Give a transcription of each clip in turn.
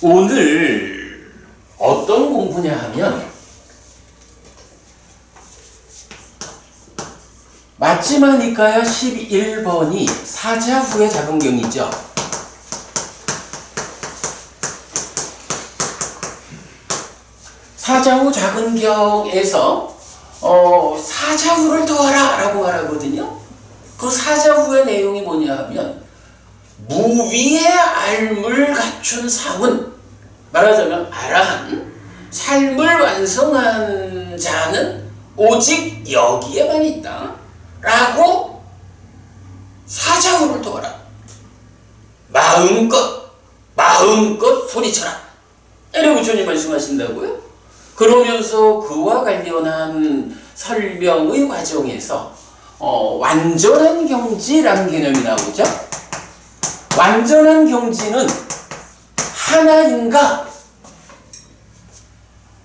오늘 어떤 공부냐 하면 맞지마니까야 11번이 사자후의 작은경이죠. 사자후 작은경에서 사자후를 더하라 라고 말하거든요. 그 사자후의 내용이 뭐냐 하면 무위의 알물 갖춘 사운, 말하자면 아라한 삶을 완성한 자는 오직 여기에만 있다 라고 사자후를 더하라, 마음껏 소리쳐라 이렇게 부처님 말씀하신다고요. 그러면서 그와 관련한 설명의 과정에서 완전한 경지라는 개념이 나오죠. 완전한 경지는 하나인가?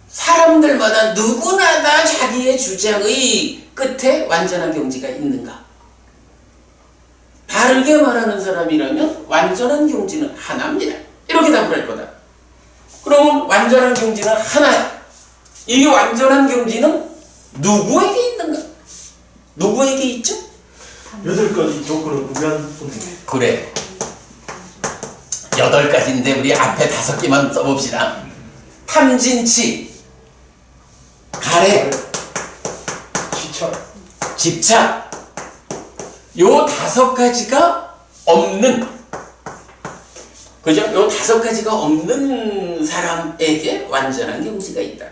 사람들마다 누구나 다 자기의 주장의 끝에 완전한 경지가 있는가? 다르게 말하는 사람이라면 완전한 경지는 하나입니다. 이렇게 답을 할 거다. 그러면 완전한 경지는 하나야. 이 완전한 경지는 누구에게 있는가? 누구에게 있죠? 8가지 조건을 구비한 그래. 8가지인데 우리 앞에 5개만 써봅시다. 탐진치, 가래, 집착. 요 5가지가 없는, 그죠? 요 5가지가 없는 사람에게 완전한 경지가 있다.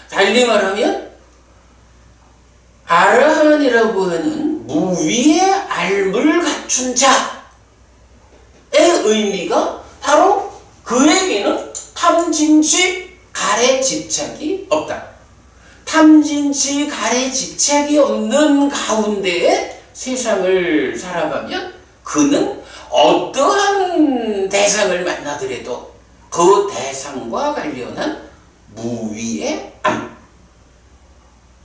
달리 말하면 아라한이라고 하는 무위의 알물 갖춘 자의 의미가 바로 그에게는 탐진치, 가래, 집착이 없다. 탐진치, 가래, 집착이 없는 가운데에 세상을 살아가면 그는 어떠한 대상을 만나더라도 그 대상과 관련한 무위의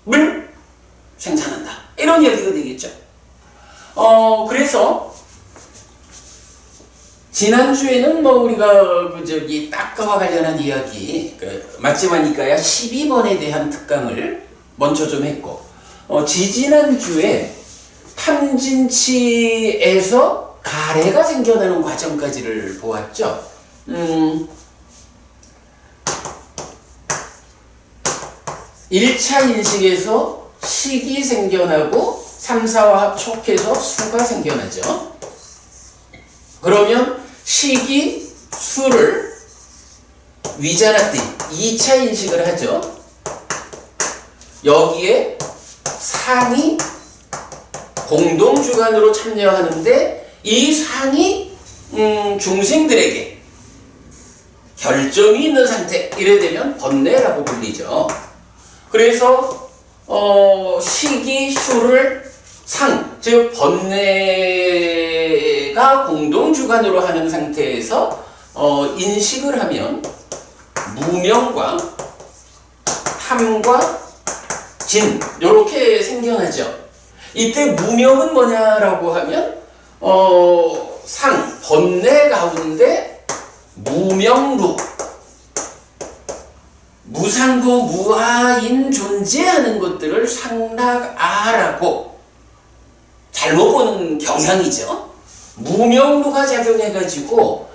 암을 생산한다. 이런 이야기가 되겠죠. 그래서 지난주에는 우리가 딱가와 관련한 이야기, 맞지마니까야 12번에 대한 특강을 먼저 좀 했고, 지지난주에 탐진치에서 가래가 생겨나는 과정까지를 보았죠. 1차 인식에서 식이 생겨나고 3, 4화합 촉해서 수가 생겨나죠. 그러면 식이 수를 위자나띠 2차 인식을 하죠. 여기에 상이 공동주관으로 참여하는데 이 상이 중생들에게 결정이 있는 상태, 이래 되면 번뇌라고 불리죠. 그래서 식이 수를 상, 즉 번뇌가 공동주관으로 하는 상태에서 인식을 하면 무명과 탐과 진, 이렇게 생겨나죠. 이때 무명은 뭐냐라고 하면 상, 번뇌 가운데 무명루, 무상고 무아인 존재하는 것들을 상락아라고 잘못 보는 경향이죠. 무명루가 작용해가지고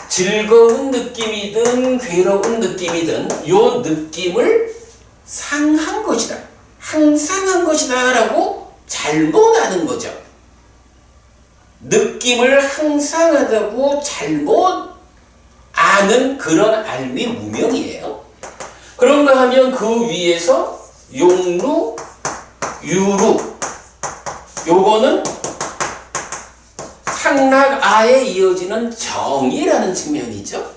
즐거운 느낌이든 괴로운 느낌이든 요 느낌을 상한 것이다, 항상한 것이다 라고 잘못 아는 거죠. 느낌을 항상하다고 잘못 아는 그런 알미 무명이에요. 그런가 하면 그 위에서 용루, 유루, 요거는 상락아에 이어지는 정이라는 측면이죠.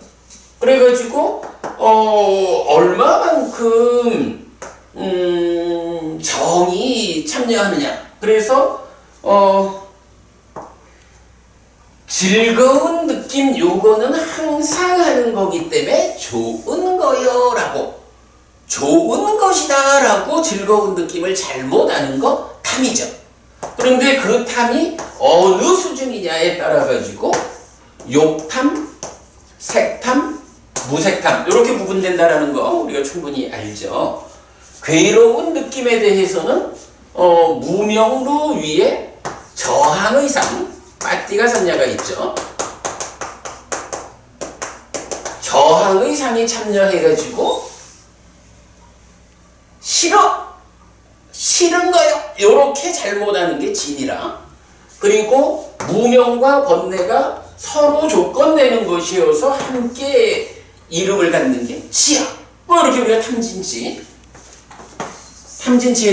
그래가지고 얼마만큼 정이 참여하느냐. 그래서 즐거운 느낌, 요거는 항상 하는 거기 때문에 좋은 거요 라고, 좋은 것이다 라고 즐거운 느낌을 잘못 아는 거 탐이죠. 그런데 그 탐이 어느 수준이냐에 따라 가지고 욕탐, 색탐, 무색탐 이렇게 구분된다라는 거 우리가 충분히 알죠. 괴로운 느낌에 대해서는 무명로 위에 저항의상, 빠띠가 선야가 있죠. 저항의상이 참여해가지고 싫은 거요 이렇게 잘못하는 게 진이라. 그리고 무명과 번뇌가 서로 조건 내는 것이어서 함께 이름을 갖는 게 지야. 뭐 이렇게 우리가 탐진치에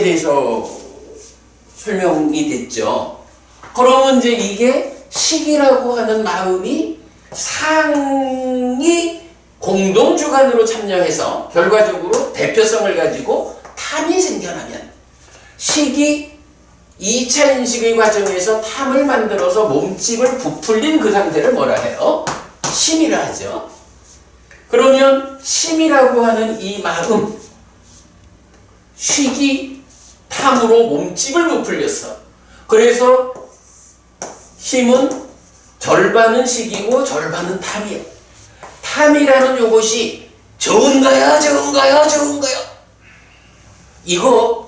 대해서 설명이 됐죠. 그러면 이제 이게 식이라고 하는 마음이 상이 공동주관으로 참여해서 결과적으로 대표성을 가지고 탐이 생겨나면 식이 2차 인식의 과정에서 탐을 만들어서 몸집을 부풀린 그 상태를 뭐라 해요? 심이라 하죠. 그러면 심이라고 하는 이 마음, 식이 탐으로 몸집을 부풀렸어. 그래서 힘은 절반은 식이고 절반은 탐이에요. 탐이라는 요것이 좋은가요? 이거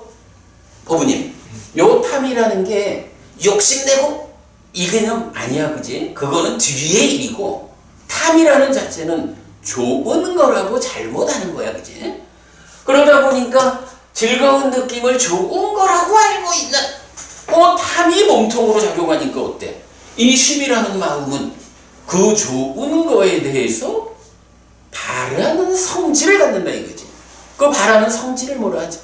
보부님, 요 탐이라는 게 욕심내고 이 개념 아니야, 그지? 그거는 뒤의 일이고 탐이라는 자체는 좋은 거라고 잘못하는 거야, 그지? 그러다 보니까 즐거운 느낌을 좋은 거라고 알고 있는 탐이 몸통으로 작용하니까 어때? 이 심이라는 마음은 그 좋은 거에 대해서 바라는 성질을 갖는다 이거지. 그 바라는 성질을 뭐라 하죠?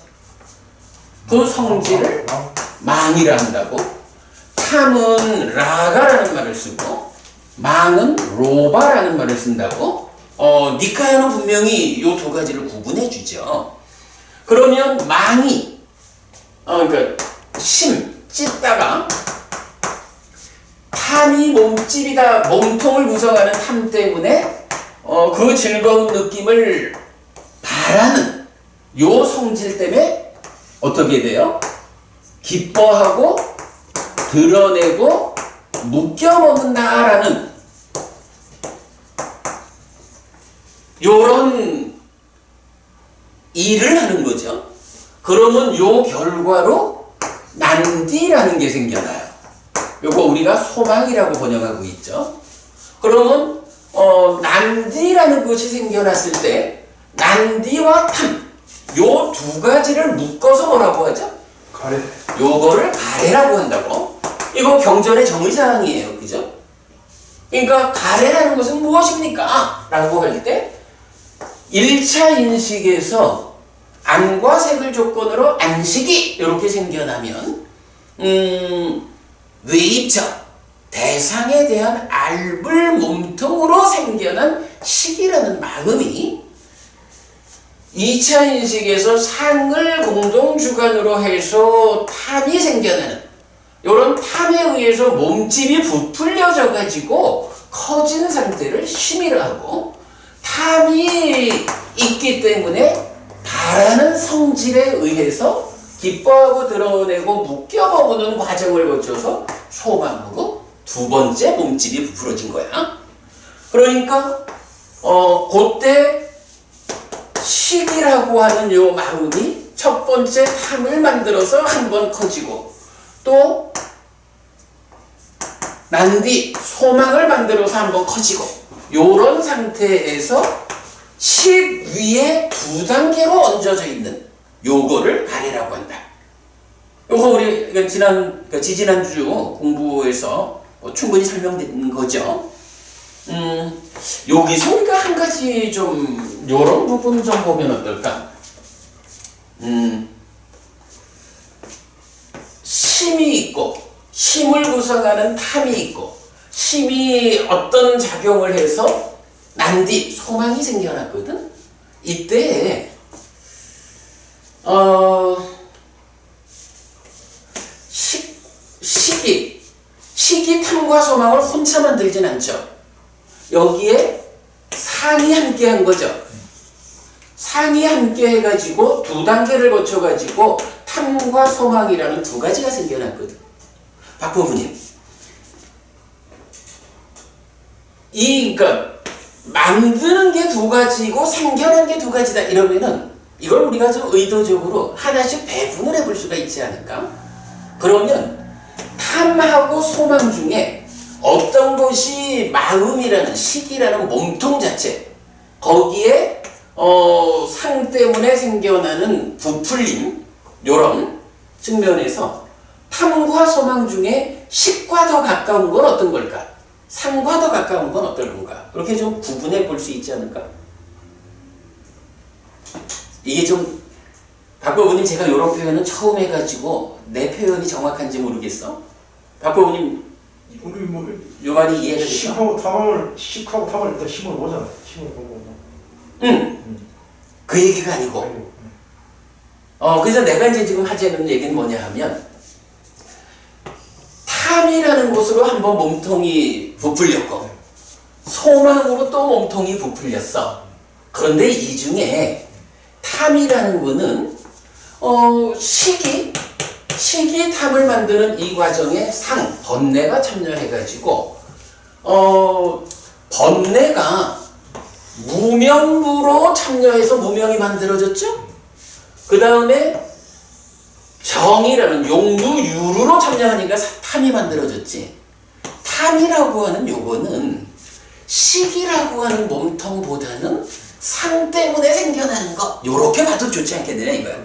그 성질을 망이라 한다고. 탐은 라가라는 말을 쓰고 망은 로바라는 말을 쓴다고. 니카야는 분명히 이 두 가지를 구분해 주죠. 그러면 망이 그러니까 찢다가 탐이 몸집이다, 몸통을 구성하는 탐 때문에 그 즐거운 느낌을 바라는 요 성질 때문에 어떻게 돼요? 기뻐하고 드러내고 묶여먹는다라는 요런 일을 하는 거죠. 그러면 요 결과로 난디라는 게 생겨나요. 요거 우리가 소망이라고 번역하고 있죠. 그러면 난디라는 것이 생겨났을 때 난디와 탐, 요 두 가지를 묶어서 뭐라고 하죠? 가래. 요거를 가래라고 한다고. 이거 경전의 정의사항이에요. 그죠? 그러니까 가래라는 것은 무엇입니까? 라고 할 때 1차 인식에서 안과 색을 조건으로 안식이 이렇게 생겨나면 외입적 대상에 대한 알불 몸통으로 생겨난 식이라는 마음이 2차 인식에서 상을 공동주관으로 해서 탐이 생겨나는 이런 탐에 의해서 몸집이 부풀려져 가지고 커진 상태를 심이라 하고, 탐이 있기 때문에 바라는 성질에 의해서 기뻐하고 드러내고 묶여먹는 과정을 거쳐서 소망으로 두 번째 몸집이 부풀어진 거야. 그러니까 그때 식이라고 하는 요 마음이 첫 번째 탐을 만들어서 한번 커지고, 또 난디 소망을 만들어서 한번 커지고, 요런 상태에서 식 위에 두 단계로 얹어져 있는 요거를 가래라고 한다. 요거 우리 지지난주 공부에서 충분히 설명된 거죠. 여기서 우리가 한 가지 좀 요런 부분 좀 보면 어떨까? 심이 있고 심을 구성하는 탐이 있고, 심이 어떤 작용을 해서 난디 소망이 생겨났거든. 이때 식이 탐과 소망을 혼자 만들진 않죠. 여기에 상이 함께 한 거죠. 상이 함께 해가지고 두 단계를 거쳐가지고 탐과 소망이라는 두 가지가 생겨났거든. 박 부부님, 그러니까 만드는 게 두 가지고 생겨난 게 두 가지다 이러면은 이걸 우리가 좀 의도적으로 하나씩 배분을 해볼 수가 있지 않을까? 그러면 탐하고 소망 중에 어떤 것이 마음이라는 식이라는 몸통 자체 거기에 상 때문에 생겨나는 부풀림 요런 측면에서 탐과 소망 중에 식과 더 가까운 건 어떤 걸까? 상과 더 가까운 건 어떨 건가? 그렇게 좀 구분해 볼 수 있지 않을까? 이게 좀 박법우님 제가 이런 표현은 처음 해가지고 내 표현이 정확한지 모르겠어. 박법우님 우리 뭐 요 말이 이해가 됐어? 식하고 탐을 일단 심을 보잖아. 심을 보고. 그 얘기가 아니고 그래서 내가 이제 지금 하자는 얘기는 뭐냐 하면 탐이라는 곳으로 한번 몸통이 부풀렸고 소망으로 또 몸통이 부풀렸어. 그런데 이 중에 탐이라는 거는 식이 탐을 만드는 이 과정에 번뇌가 참여해가지고 번뇌가 무명으로 참여해서 무명이 만들어졌죠. 그 다음에 정이라는 용두유루로 참여하니까 탐이 만들어졌지. 탐이라고 하는 요거는 식이라고 하는 몸통보다는 상 때문에 생겨나는 것 요렇게 봐도 좋지 않겠느냐 이거야.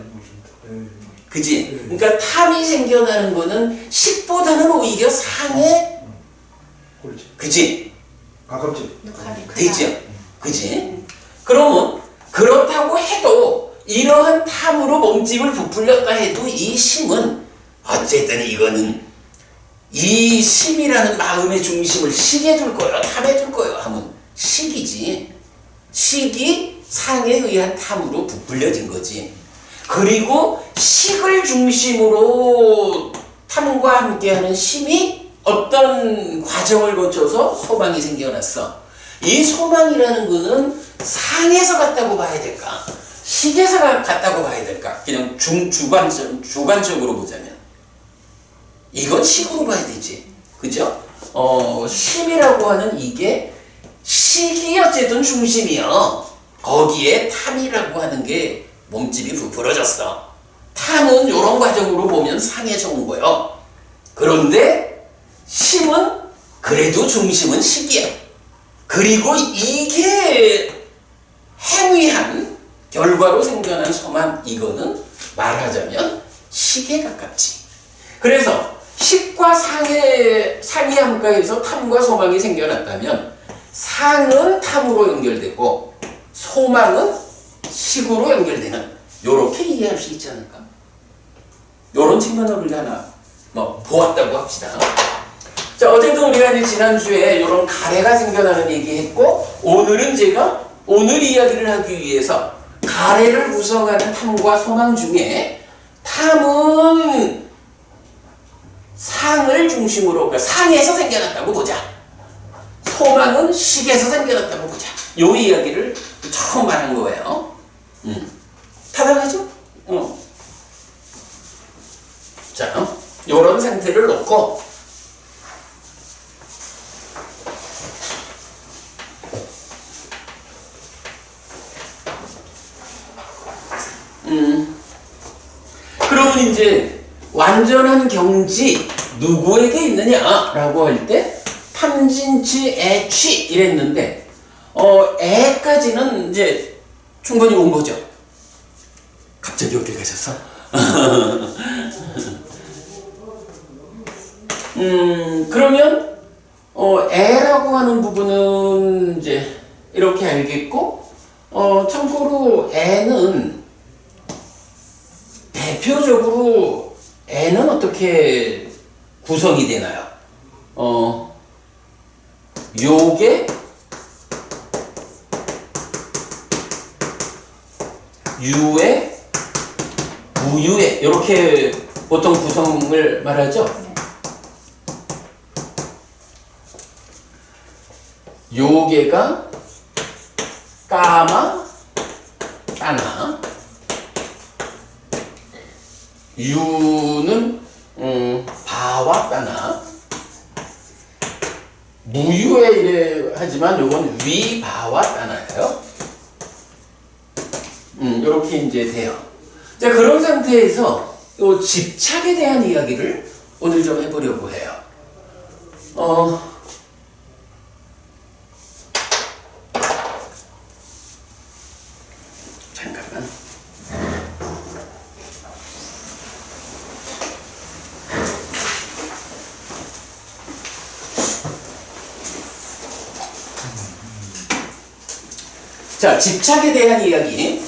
그지? 그러니까 탐이 생겨나는 거는 식보다는 오히려 상에 그지? 가깝지. 되죠? 그지? 그러면 그렇다고 해도 이러한 탐으로 몸집을 부풀렸다 해도 이 심은 어쨌든 이거는 이 심이라는 마음의 중심을 식에 둘 거예요? 탐에 둘 거예요? 하면 식이지. 식이 상에 의한 탐으로 부풀려진 거지. 그리고 식을 중심으로 탐과 함께하는 심이 어떤 과정을 거쳐서 소망이 생겨났어. 이 소망이라는 거는 상에서 갔다고 봐야 될까? 식에서 갔다고 봐야 될까? 그냥 주관적으로 보자면 이건 식으로 봐야 되지. 그죠? 심이라고 하는 이게 식이 어쨌든 중심이요. 거기에 탐이라고 하는 게 몸집이 부풀어졌어. 탐은 이런 과정으로 보면 상에서 온 거요. 그런데 심은 그래도 중심은 식이야. 그리고 이게 행위한 결과로 생겨난 소망 이거는 말하자면 식에 가깝지. 그래서 식과 상이 함께해서 탐과 소망이 생겨났다면 상은 탐으로 연결되고 소망은 식으로 연결되는 요렇게 이해할 수 있지 않을까? 요런 측면을 우리가 하나 보았다고 합시다. 자, 어쨌든 우리가 이제 지난주에 요런 가래가 생겨나는 얘기했고 오늘은 제가 오늘 이야기를 하기 위해서 가래를 구성하는 탐과 소망 중에 탐은 상을 중심으로 그러니까 상에서 생겨났다고 보자. 소망은 식에서 생겨났다고 보자. 요 이야기를 처음 말한 거예요. 타당하죠? 자, 요런 상태를 놓고 그러면 이제 완전한 경지 누구에게 있느냐라고 할 때 탐진치 애취 이랬는데 애까지는 이제 충분히 온 거죠. 갑자기 어디 가셨어? 그러면 애라고 하는 부분은 이제 이렇게 알겠고 참고로 애는 대표적으로 애는 어떻게 구성이 되나요? 요게 유에 무유에 이렇게 보통 구성을 말하죠. 요게가 까마 까나 유는 바와 까나 무유에 이래 하지만 요건 위바와 따나예요. 요렇게 이제 돼요. 자, 그런 상태에서 요 집착에 대한 이야기를 오늘 좀 해보려고 해요. 잠깐만. 자, 집착에 대한 이야기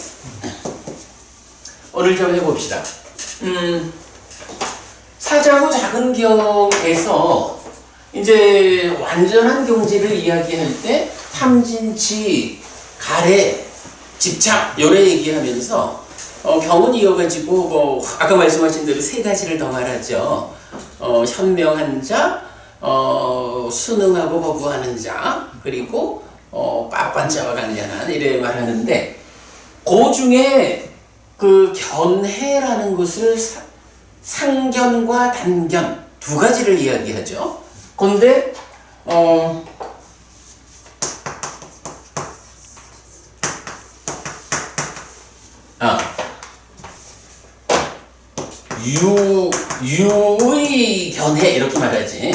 오늘 좀 해봅시다. 사자고 작은 경에서 이제 완전한 경지를 이야기할 때 탐진치, 가래, 집착 요래 얘기하면서 경은 이어가지고 뭐 아까 말씀하신 대로 세 가지를 더 말하죠. 현명한 자, 순응하고 거부하는 자, 그리고 빠빤자와 관련한 이래 말하는데 그 중에 그 견해라는 것을 상견과 단견 두 가지를 이야기하죠. 근데 유의 견해 이렇게 말하지.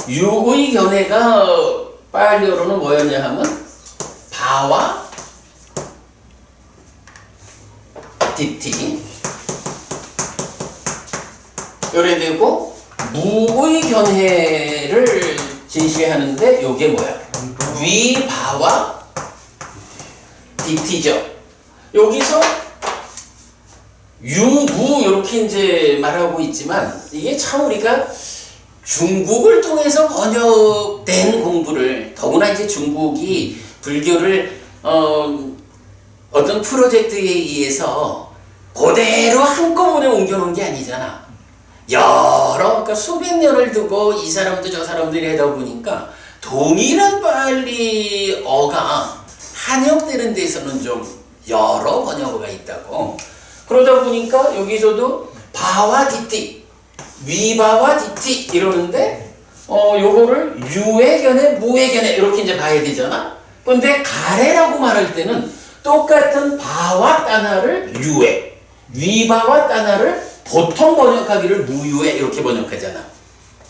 유의 견해가 빨리어로는 뭐였냐 하면 바와 디티 요래 되고 무의 견해를 제시하는데 요게 뭐야? 위바와 디티죠. 여기서 유무 이렇게 이제 말하고 있지만 이게 참 우리가 중국을 통해서 번역된 공부를 더구나 이제 중국이 불교를 어떤 프로젝트에 의해서 그대로 한꺼번에 옮겨놓은 게 아니잖아. 그러니까 수백 년을 두고 이 사람도 저 사람들이 하다 보니까 동일한 빨리어가 한역되는 데서는 좀 여러 번역어가 있다고. 그러다 보니까 여기서도 바와 디티, 위바와 디티 이러는데 요거를 유의 견해, 무의 견해 이렇게 이제 봐야 되잖아. 근데 가래라고 말할 때는 똑같은 바와 따나를 유에, 위바와 따나를 보통 번역하기를 무유에 이렇게 번역하잖아.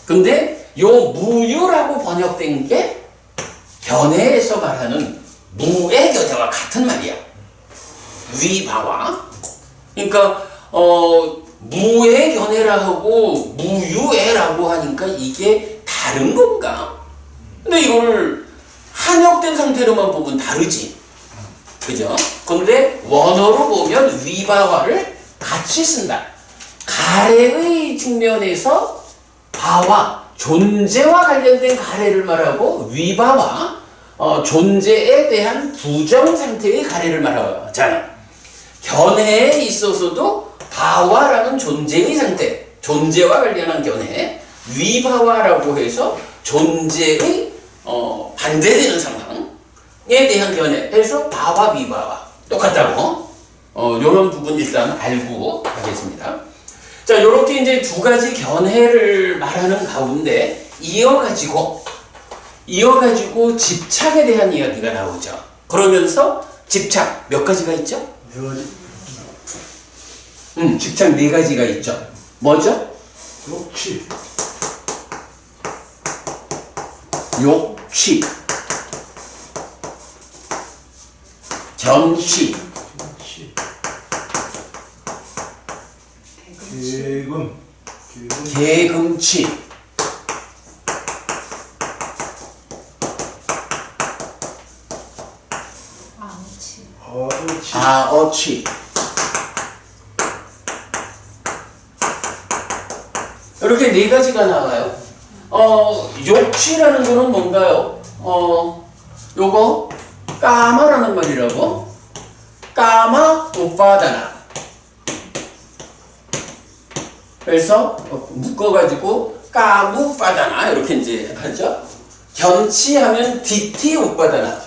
근데 요 무유라고 번역된 게 견해에서 말하는 무의 견해와 같은 말이야. 위바와. 그러니까 무의 견해라고 무유애라고 하니까 이게 다른 건가? 근데 이거를 한역된 상태로만 보면 다르지. 그죠? 근데 원어로 보면 위바와를 같이 쓴다. 가래의 측면에서 바와 존재와 관련된 가래를 말하고 위바와 존재에 대한 부정 상태의 가래를 말하잖아. 견해에 있어서도 바와라는 존재의 상태, 존재와 관련한 견해, 위바와라고 해서 존재의 반대되는 상황에 대한 견해. 그래서 바와 위바와 똑같다고. 요런 부분 일단 알고 가겠습니다. 자, 요렇게 이제 두 가지 견해를 말하는 가운데 이어가지고 집착에 대한 이야기가 나오죠. 그러면서 집착 몇 가지가 있죠? 집착 네 가지가 있죠. 뭐죠? 욕취, 전취, 계금치, 아어취. 이렇게 네 가지가 나와요. 욕취라는 거는 뭔가요? 요거 까마라는 말이라고. 까마 오빠다나. 그래서 묶어가지고 까무빠다나 이렇게 이제 하죠. 견치하면 디티 오빠다나.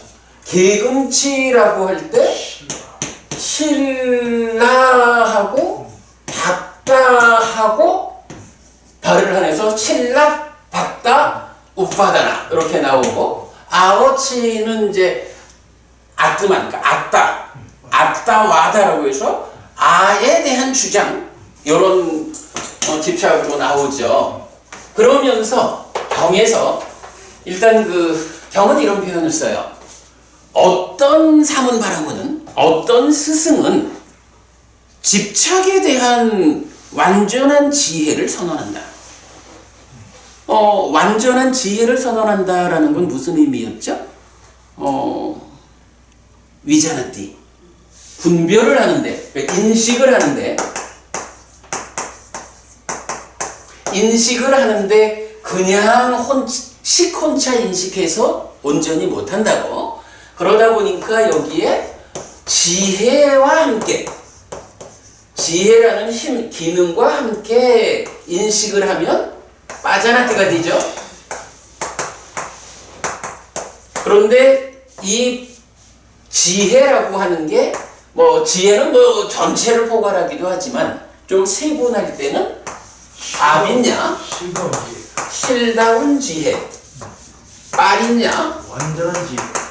계금치라고 할 때 신라하고 박다하고 발을 하면서 칠락, 박다, 우파다나 이렇게 나오고, 아워치는 이제 아뜨만, 그러니까 아따 와다라고 해서 아에 대한 주장, 이런 집착으로 나오죠. 그러면서 경에서 일단 경은 이런 표현을 써요. 어떤 사문바라문은, 어떤 스승은 집착에 대한 완전한 지혜를 선언한다. 완전한 지혜를 선언한다라는 건 무슨 의미였죠? 위자나띠. 분별을 하는데, 그러니까 인식을 하는데 그냥 혼자 인식해서 온전히 못한다고. 그러다 보니까 여기에 지혜와 함께, 지혜라는 힘, 기능과 함께 인식을 하면 빠자나띠가 되죠. 그런데 이 지혜라고 하는 게 지혜는 전체를 포괄하기도 하지만 좀 세분할 때는 아비냐, 실다운 지혜, 빨이냐,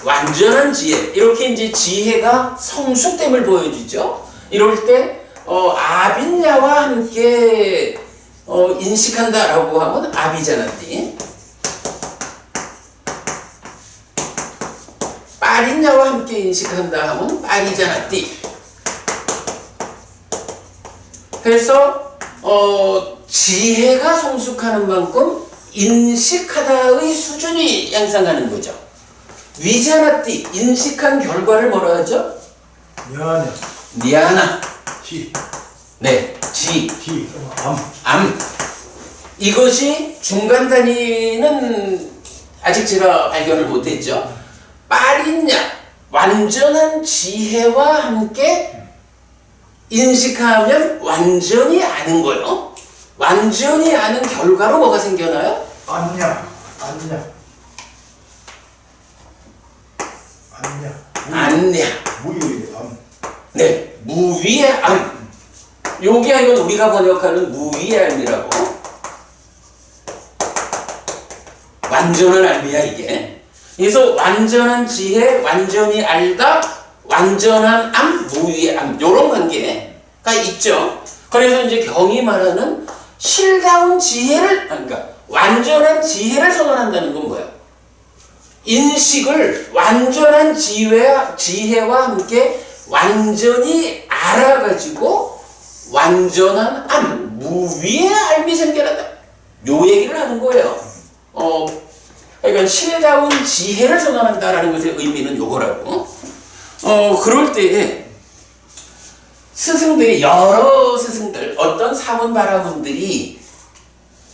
완전한 지혜, 이렇게 이제 지혜가 성숙됨을 보여주죠. 이럴 때 아비냐와 함께 인식한다라고 하면 아비자나띠, 빨이냐와 함께 인식한다 하면 빨이자나띠. 그래서 지혜가 성숙하는 만큼 인식하다의 수준이 향상하는 거죠. 위자나띠, 인식한 결과를 뭐라 하죠? 니아나. 네, 암. 이것이 중간 단위는 아직 제가 발견을 못했죠. 빨이냐, 완전한 지혜와 함께 인식하면 완전히 아는 거요. 완전히 아는 결과로 뭐가 생겨나요? 안냐. 무위의 암. 네, 무위의 암. 요게 이건 우리가 번역하는 무위의 암이라고. 완전한 암이야 이게. 그래서 완전한 지혜, 완전히 알다, 완전한 암, 무위의 암, 요런 관계가 있죠. 그래서 이제 경이 말하는 실다운 지혜를, 그러니까 완전한 지혜를 선언한다는 건 뭐예요? 인식을 완전한 지혜와 함께 완전히 알아가지고 완전한 암, 무위의 암이 생겨난다. 요 얘기를 하는 거예요. 그러니까 실다운 지혜를 선언한다라는 것의 의미는 요거라고. 그럴 때에 스승들이, 여러 스승들, 어떤 사문바라문들이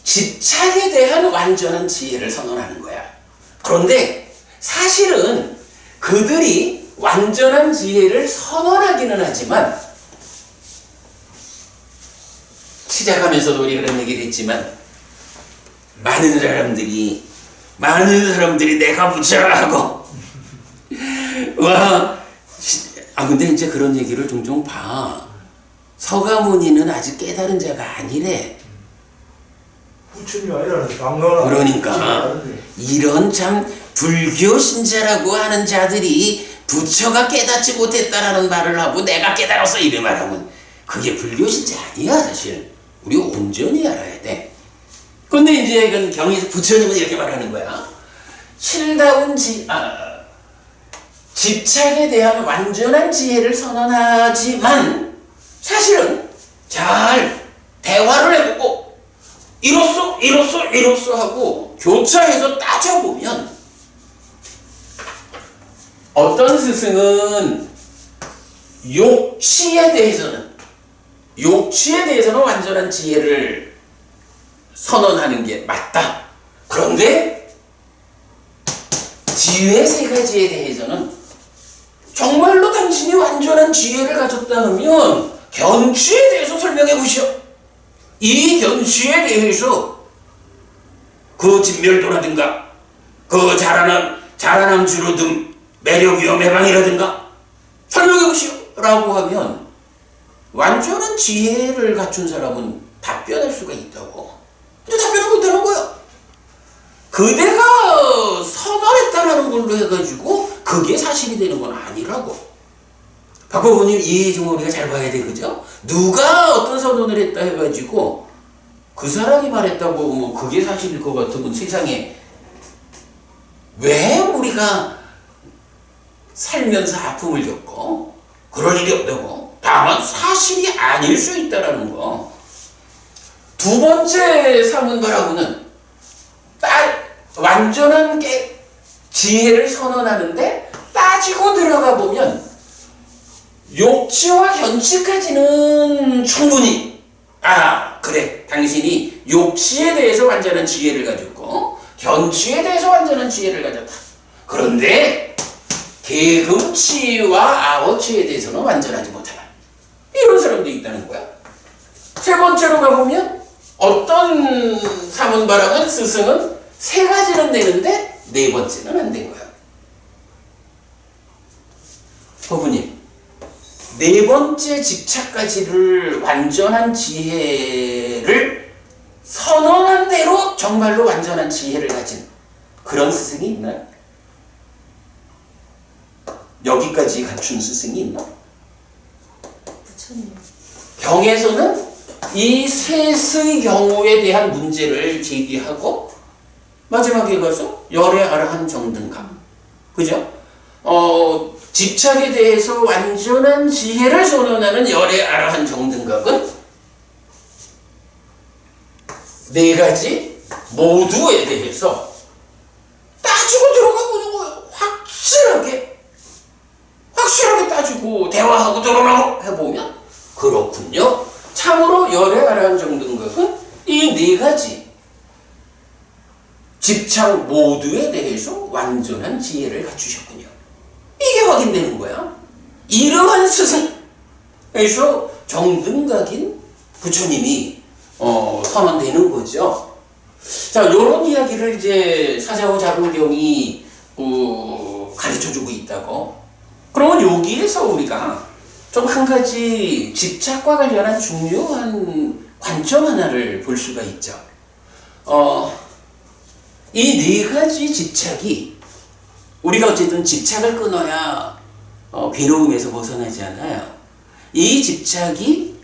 집착에 대한 완전한 지혜를 선언하는 거야. 그런데 사실은 그들이 완전한 지혜를 선언하기는 하지만, 시작하면서도 우리 그런 얘기를 했지만, 많은 사람들이 내가 부처라고 근데 이제 그런 얘기를 종종 봐. 서가모니는 아직 깨달은 자가 아니래. 부처님이 아니라 그러니까 이런 참 불교 신자라고 하는 자들이 부처가 깨닫지 못했다라는 말을 하고 내가 깨달았어 이래 말하면 그게 불교 신자 아니야. 사실 우리 온전히 알아야 돼. 근데 이제 이건 경에서 부처님은 이렇게 말하는 거야. 실다운 집착에 대한 완전한 지혜를 선언하지만 사실은 잘 대화를 해보고 이로써 하고 교차해서 따져보면 어떤 스승은 욕취에 대해서는 완전한 지혜를 선언하는 게 맞다. 그런데 지혜 세 가지에 대해서는 정말로 당신이 완전한 지혜를 가졌다 하면 견취에 대해서 설명해 보시오. 이 견취에 대해서 그 진멸도라든가 그 자라남 주로등 매력이요 매방이라든가 설명해 보시오 라고 하면 완전한 지혜를 갖춘 사람은 답변할 수가 있다고. 근데 답변을 못하는 거야. 그대가 선언했다라는 걸로 해가지고 그게 사실이 되는 건 아니라고. 박보부님 이 좀 우리가 잘 봐야 돼, 그죠? 누가 어떤 선언을 했다 해가지고 그 사람이 말했다고 뭐 그게 사실일 것 같으면 세상에 왜 우리가 살면서 아픔을 겪고 그럴 일이 없다고. 다만 사실이 아닐 수 있다라는 거. 두 번째 사문바라고는 완전한 지혜를 선언하는데 따지고 들어가 보면 욕지와 견치까지는 충분히 그래 당신이 욕지에 대해서 완전한 지혜를 가졌고 견치에 대해서 완전한 지혜를 가졌다. 그런데 계급치와 아어치에 대해서는 완전하지 못하다. 이런 사람도 있다는 거야. 세 번째로 가보면 어떤 사문바랑은 스승은 세 가지는 되는데 네 번째는 안 된 거야. 부부님, 네 번째 집착까지를 완전한 지혜를 선언한 대로 정말로 완전한 지혜를 가진 그런 스승이 있나요? 여기까지 갖춘 스승이 있나? 부처님. 경에서는 이 셋의 경우에 대한 문제를 제기하고 마지막에 가서 열의 아라한 정등감, 그죠? 집착에 대해서 완전한 지혜를 선언하는 열의 아라한 정등각은 네 가지 모두에 대해서 따지고 들어가 보는 거예요. 확실하게 따지고 대화하고 들어라 해보면 그렇군요. 참으로 열의 아라한 정등각은 이 네 가지 집착 모두에 대해서 완전한 지혜를 갖추셨군요. 이게 확인되는 거야. 이러한 스승에서 정등각인 부처님이 선언되는 거죠. 자, 요런 이야기를 이제 사자후 자불경이 가르쳐주고 있다고. 그러면 여기에서 우리가 좀 한 가지 집착과 관련한 중요한 관점 하나를 볼 수가 있죠. 이 네 가지 집착이 우리가 어쨌든 집착을 끊어야 괴로움에서 벗어나지 않아요. 이 집착이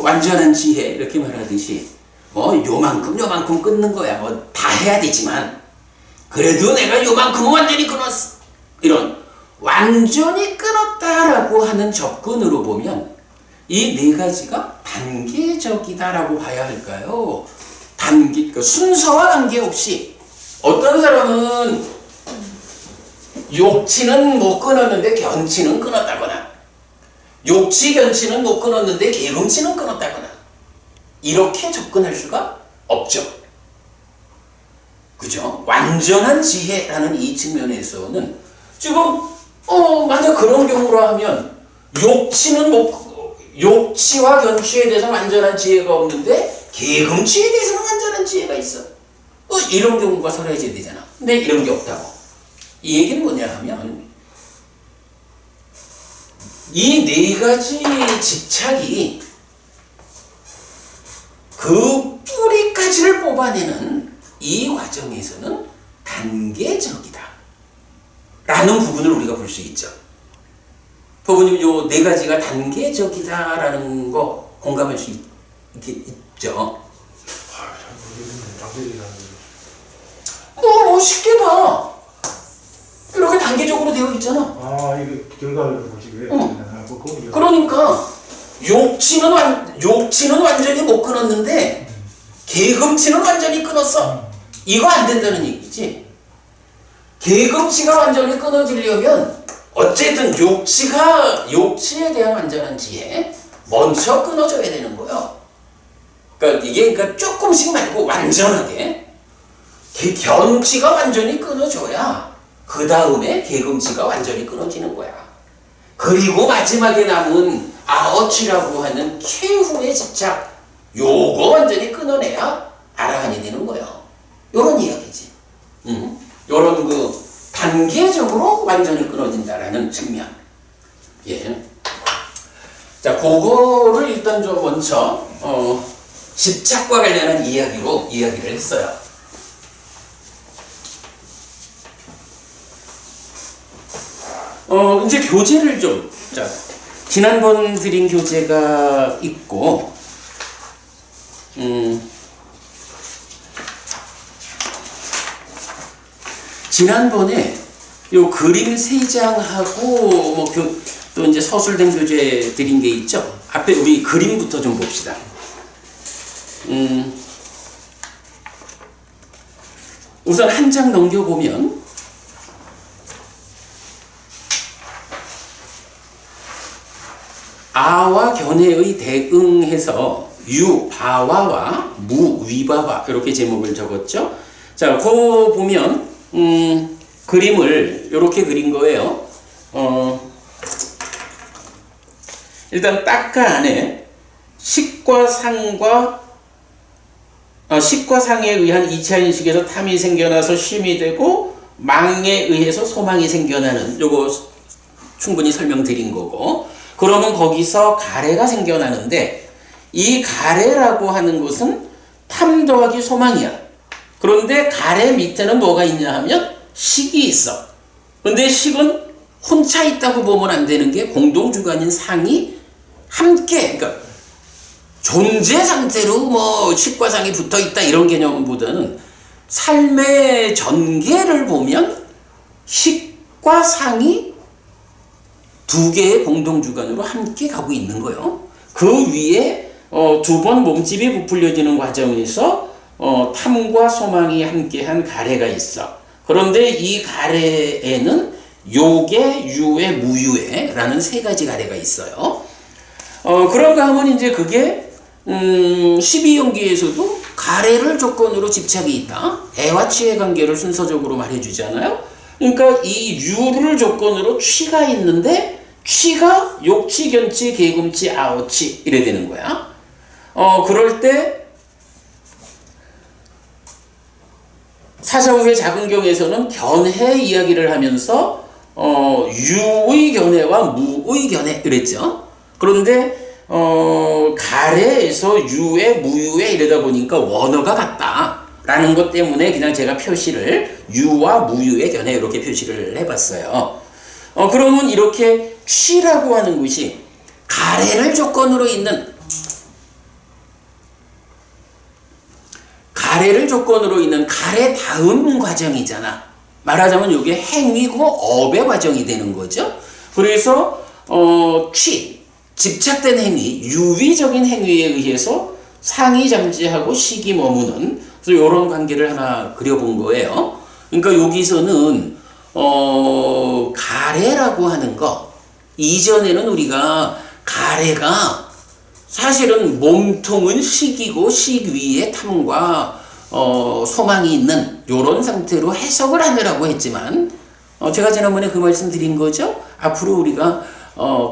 완전한 지혜 이렇게 말하듯이 요만큼 끊는 거야. 다 해야 되지만 그래도 내가 요만큼은 완전히 끊었어. 이런 완전히 끊었다라고 하는 접근으로 보면 이 네 가지가 단계적이다라고 봐야 할까요? 그러니까 순서와 관계없이 어떤 사람은 욕치는 못 끊었는데 견치는 끊었다거나 욕치 견치는 못 끊었는데 계금치는 끊었다거나 이렇게 접근할 수가 없죠. 그죠? 완전한 지혜라는 이 측면에서는 지금 만약 그런 경우로 하면 욕치와 견치에 대해서 완전한 지혜가 없는데 계금치에 대해서는 완전한 지혜가 있어. 이런 경우가 설해져야 되잖아. 근데 이런 게 없다고. 이 얘기는 뭐냐 하면 이 네 가지 집착이 그 뿌리까지를 뽑아내는 이 과정에서는 단계적이다 라는 부분을 우리가 볼 수 있죠. 부모님 요 네 가지가 단계적이다라는 거 공감할 수 있죠. 뭐 쉽게 봐. 이렇게 단계적으로 되어 있잖아. 이게 결과를 보지 왜? 그러니까 욕치는 완전히 못 끊었는데 계금치는 완전히 끊었어. 이거 안 된다는 얘기지. 계금치가 완전히 끊어지려면 어쨌든 욕치에 대한 완전한 지혜 먼저 끊어줘야 되는 거예요. 그러니까 조금씩 말고 완전하게 견치가 완전히 끊어줘야 그 다음에 계금치가 완전히 끊어지는 거야. 그리고 마지막에 남은 아어치라고 하는 최후의 집착 요거 완전히 끊어내야 아라한이 되는 거예요. 요런 이야기지. 요런 단계적으로 완전히 끊어진다라는 측면. 예. 자, 그거를 일단 좀 먼저 집착과 관련한 이야기로 이야기를 했어요. 이제 교재를 좀, 자, 지난번 드린 교재가 있고, 지난번에 요 그림 3장하고 또 이제 서술된 교재 드린 게 있죠. 앞에 우리 그림부터 좀 봅시다. 우선 한 장 넘겨보면 아와 견해의 대응해서 유, 바와와 무, 위바와 이렇게 제목을 적었죠. 자, 그 보면 그림을 이렇게 그린 거예요. 일단 딱가 안에 식과 상과 식과 상에 의한 2차 인식에서 탐이 생겨나서 쉼이 되고 망에 의해서 소망이 생겨나는 요거 충분히 설명드린 거고, 그러면 거기서 가래가 생겨나는데 이 가래라고 하는 것은 탐 더하기 소망이야. 그런데 가래 밑에는 뭐가 있냐 하면 식이 있어. 근데 식은 혼자 있다고 보면 안 되는 게 공동주관인 상이 함께, 그러니까 존재 상태로 식과 상이 붙어 있다 이런 개념보다는 삶의 전개를 보면 식과 상이 두 개의 공동주관으로 함께 가고 있는 거예요. 그 위에 2번 몸집이 부풀려지는 과정에서 탐과 소망이 함께한 가래가 있어. 그런데 이 가래에는 요계, 유에, 무유에라는 3가지 가래가 있어요. 그런가 하면 이제 그게 12연기에서도 가래를 조건으로 집착이 있다. 애와 취의 관계를 순서적으로 말해주잖아요. 그러니까 이 유를 조건으로 취가 있는데 취가 욕취, 견취, 개금취, 아오취 이래 되는 거야. 그럴 때 사사후의 작은경에서는 견해 이야기를 하면서 유의 견해와 무의 견해 이랬죠. 그런데 가래에서 유에 무유에 이러다 보니까 원어가 같다라는 것 때문에 그냥 제가 표시를 유와 무유의 견해 이렇게 표시를 해봤어요. 그러면 이렇게 취라고 하는 것이 가래를 조건으로 있는 가래 다음 과정이잖아. 말하자면 이게 행위고 업의 과정이 되는 거죠. 그래서 집착된 행위, 유의적인 행위에 의해서 상이 잠재하고 식이 머무는, 그래서 이런 관계를 하나 그려본 거예요. 그러니까 여기서는 가래라고 하는 거, 이전에는 우리가 가래가 사실은 몸통은 식이고 식 위에 탐과 소망이 있는 이런 상태로 해석을 하느라고 했지만, 제가 지난번에 그 말씀 드린 거죠. 앞으로 우리가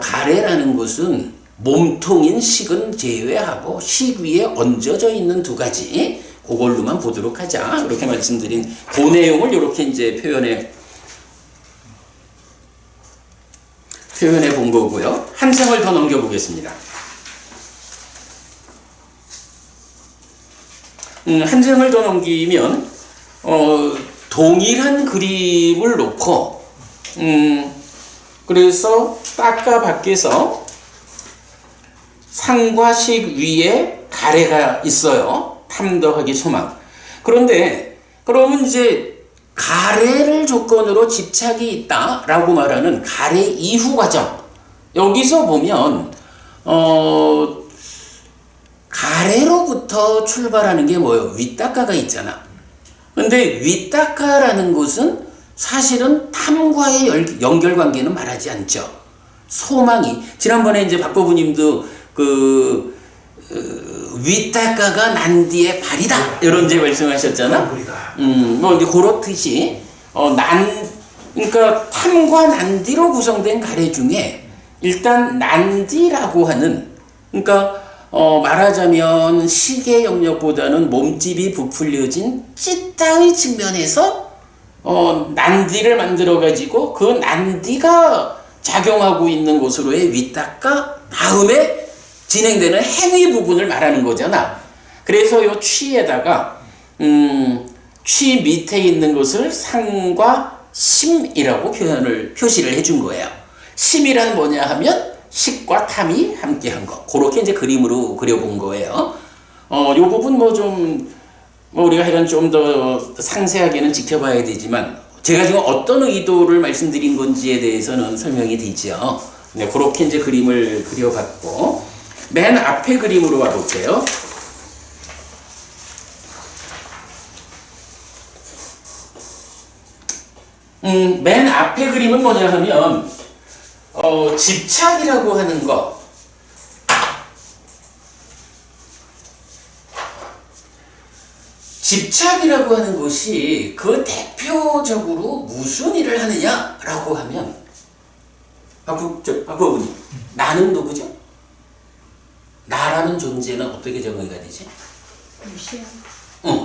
가래라는 것은 몸통인 식은 제외하고 식 위에 얹어져 있는 2가지, 그걸로만 보도록 하자. 그렇게 말씀드린 그 내용을 이렇게 이제 표현해 본 거고요. 한 장을 더 넘겨보겠습니다. 한 장을 더 넘기면 동일한 그림을 놓고 그래서 딱가 밖에서 상과 식 위에 가래가 있어요. 탐 더하기 소망. 그런데 그러면 이제 가래를 조건으로 집착이 있다라고 말하는 가래 이후 과정, 여기서 보면 가래로부터 출발하는 게 뭐예요? 윗닦아가 있잖아. 근데 윗닦아라는 것은 사실은 탐과의 연결관계는 말하지 않죠. 소망이, 지난번에 이제 박보부님도 윗닦아가 난디의 발이다 이런 이제 말씀하셨잖아. 이제 그렇듯이 그러니까 탐과 난디로 구성된 가래 중에 일단 난디라고 하는, 그러니까 말하자면 식의 영역보다는 몸집이 부풀려진 찌따의 측면에서 난디를 만들어 가지고 그 난디가 작용하고 있는 곳으로의 윗닦아 다음에 진행되는 행위 부분을 말하는 거잖아. 그래서 이 취에다가 취 밑에 있는 것을 상과 심이라고 표시를 해준 거예요. 심이란 뭐냐 하면 식과 탐이 함께한 거. 그렇게 이제 그림으로 그려본 거예요. 요 부분 우리가 이런 좀 더 상세하게는 지켜봐야 되지만 제가 지금 어떤 의도를 말씀드린 건지에 대해서는 설명이 되죠. 네, 그렇게 이제 그림을 그려봤고 맨 앞에 그림으로 와볼게요. 맨 앞에 그림은 뭐냐 하면 집착이라고 하는 거. 집착이라고 하는 것이 그 대표적으로 무슨 일을 하느냐라고 하면 박부님 나는 누구죠? 나라는 존재는 어떻게 정의가 되지?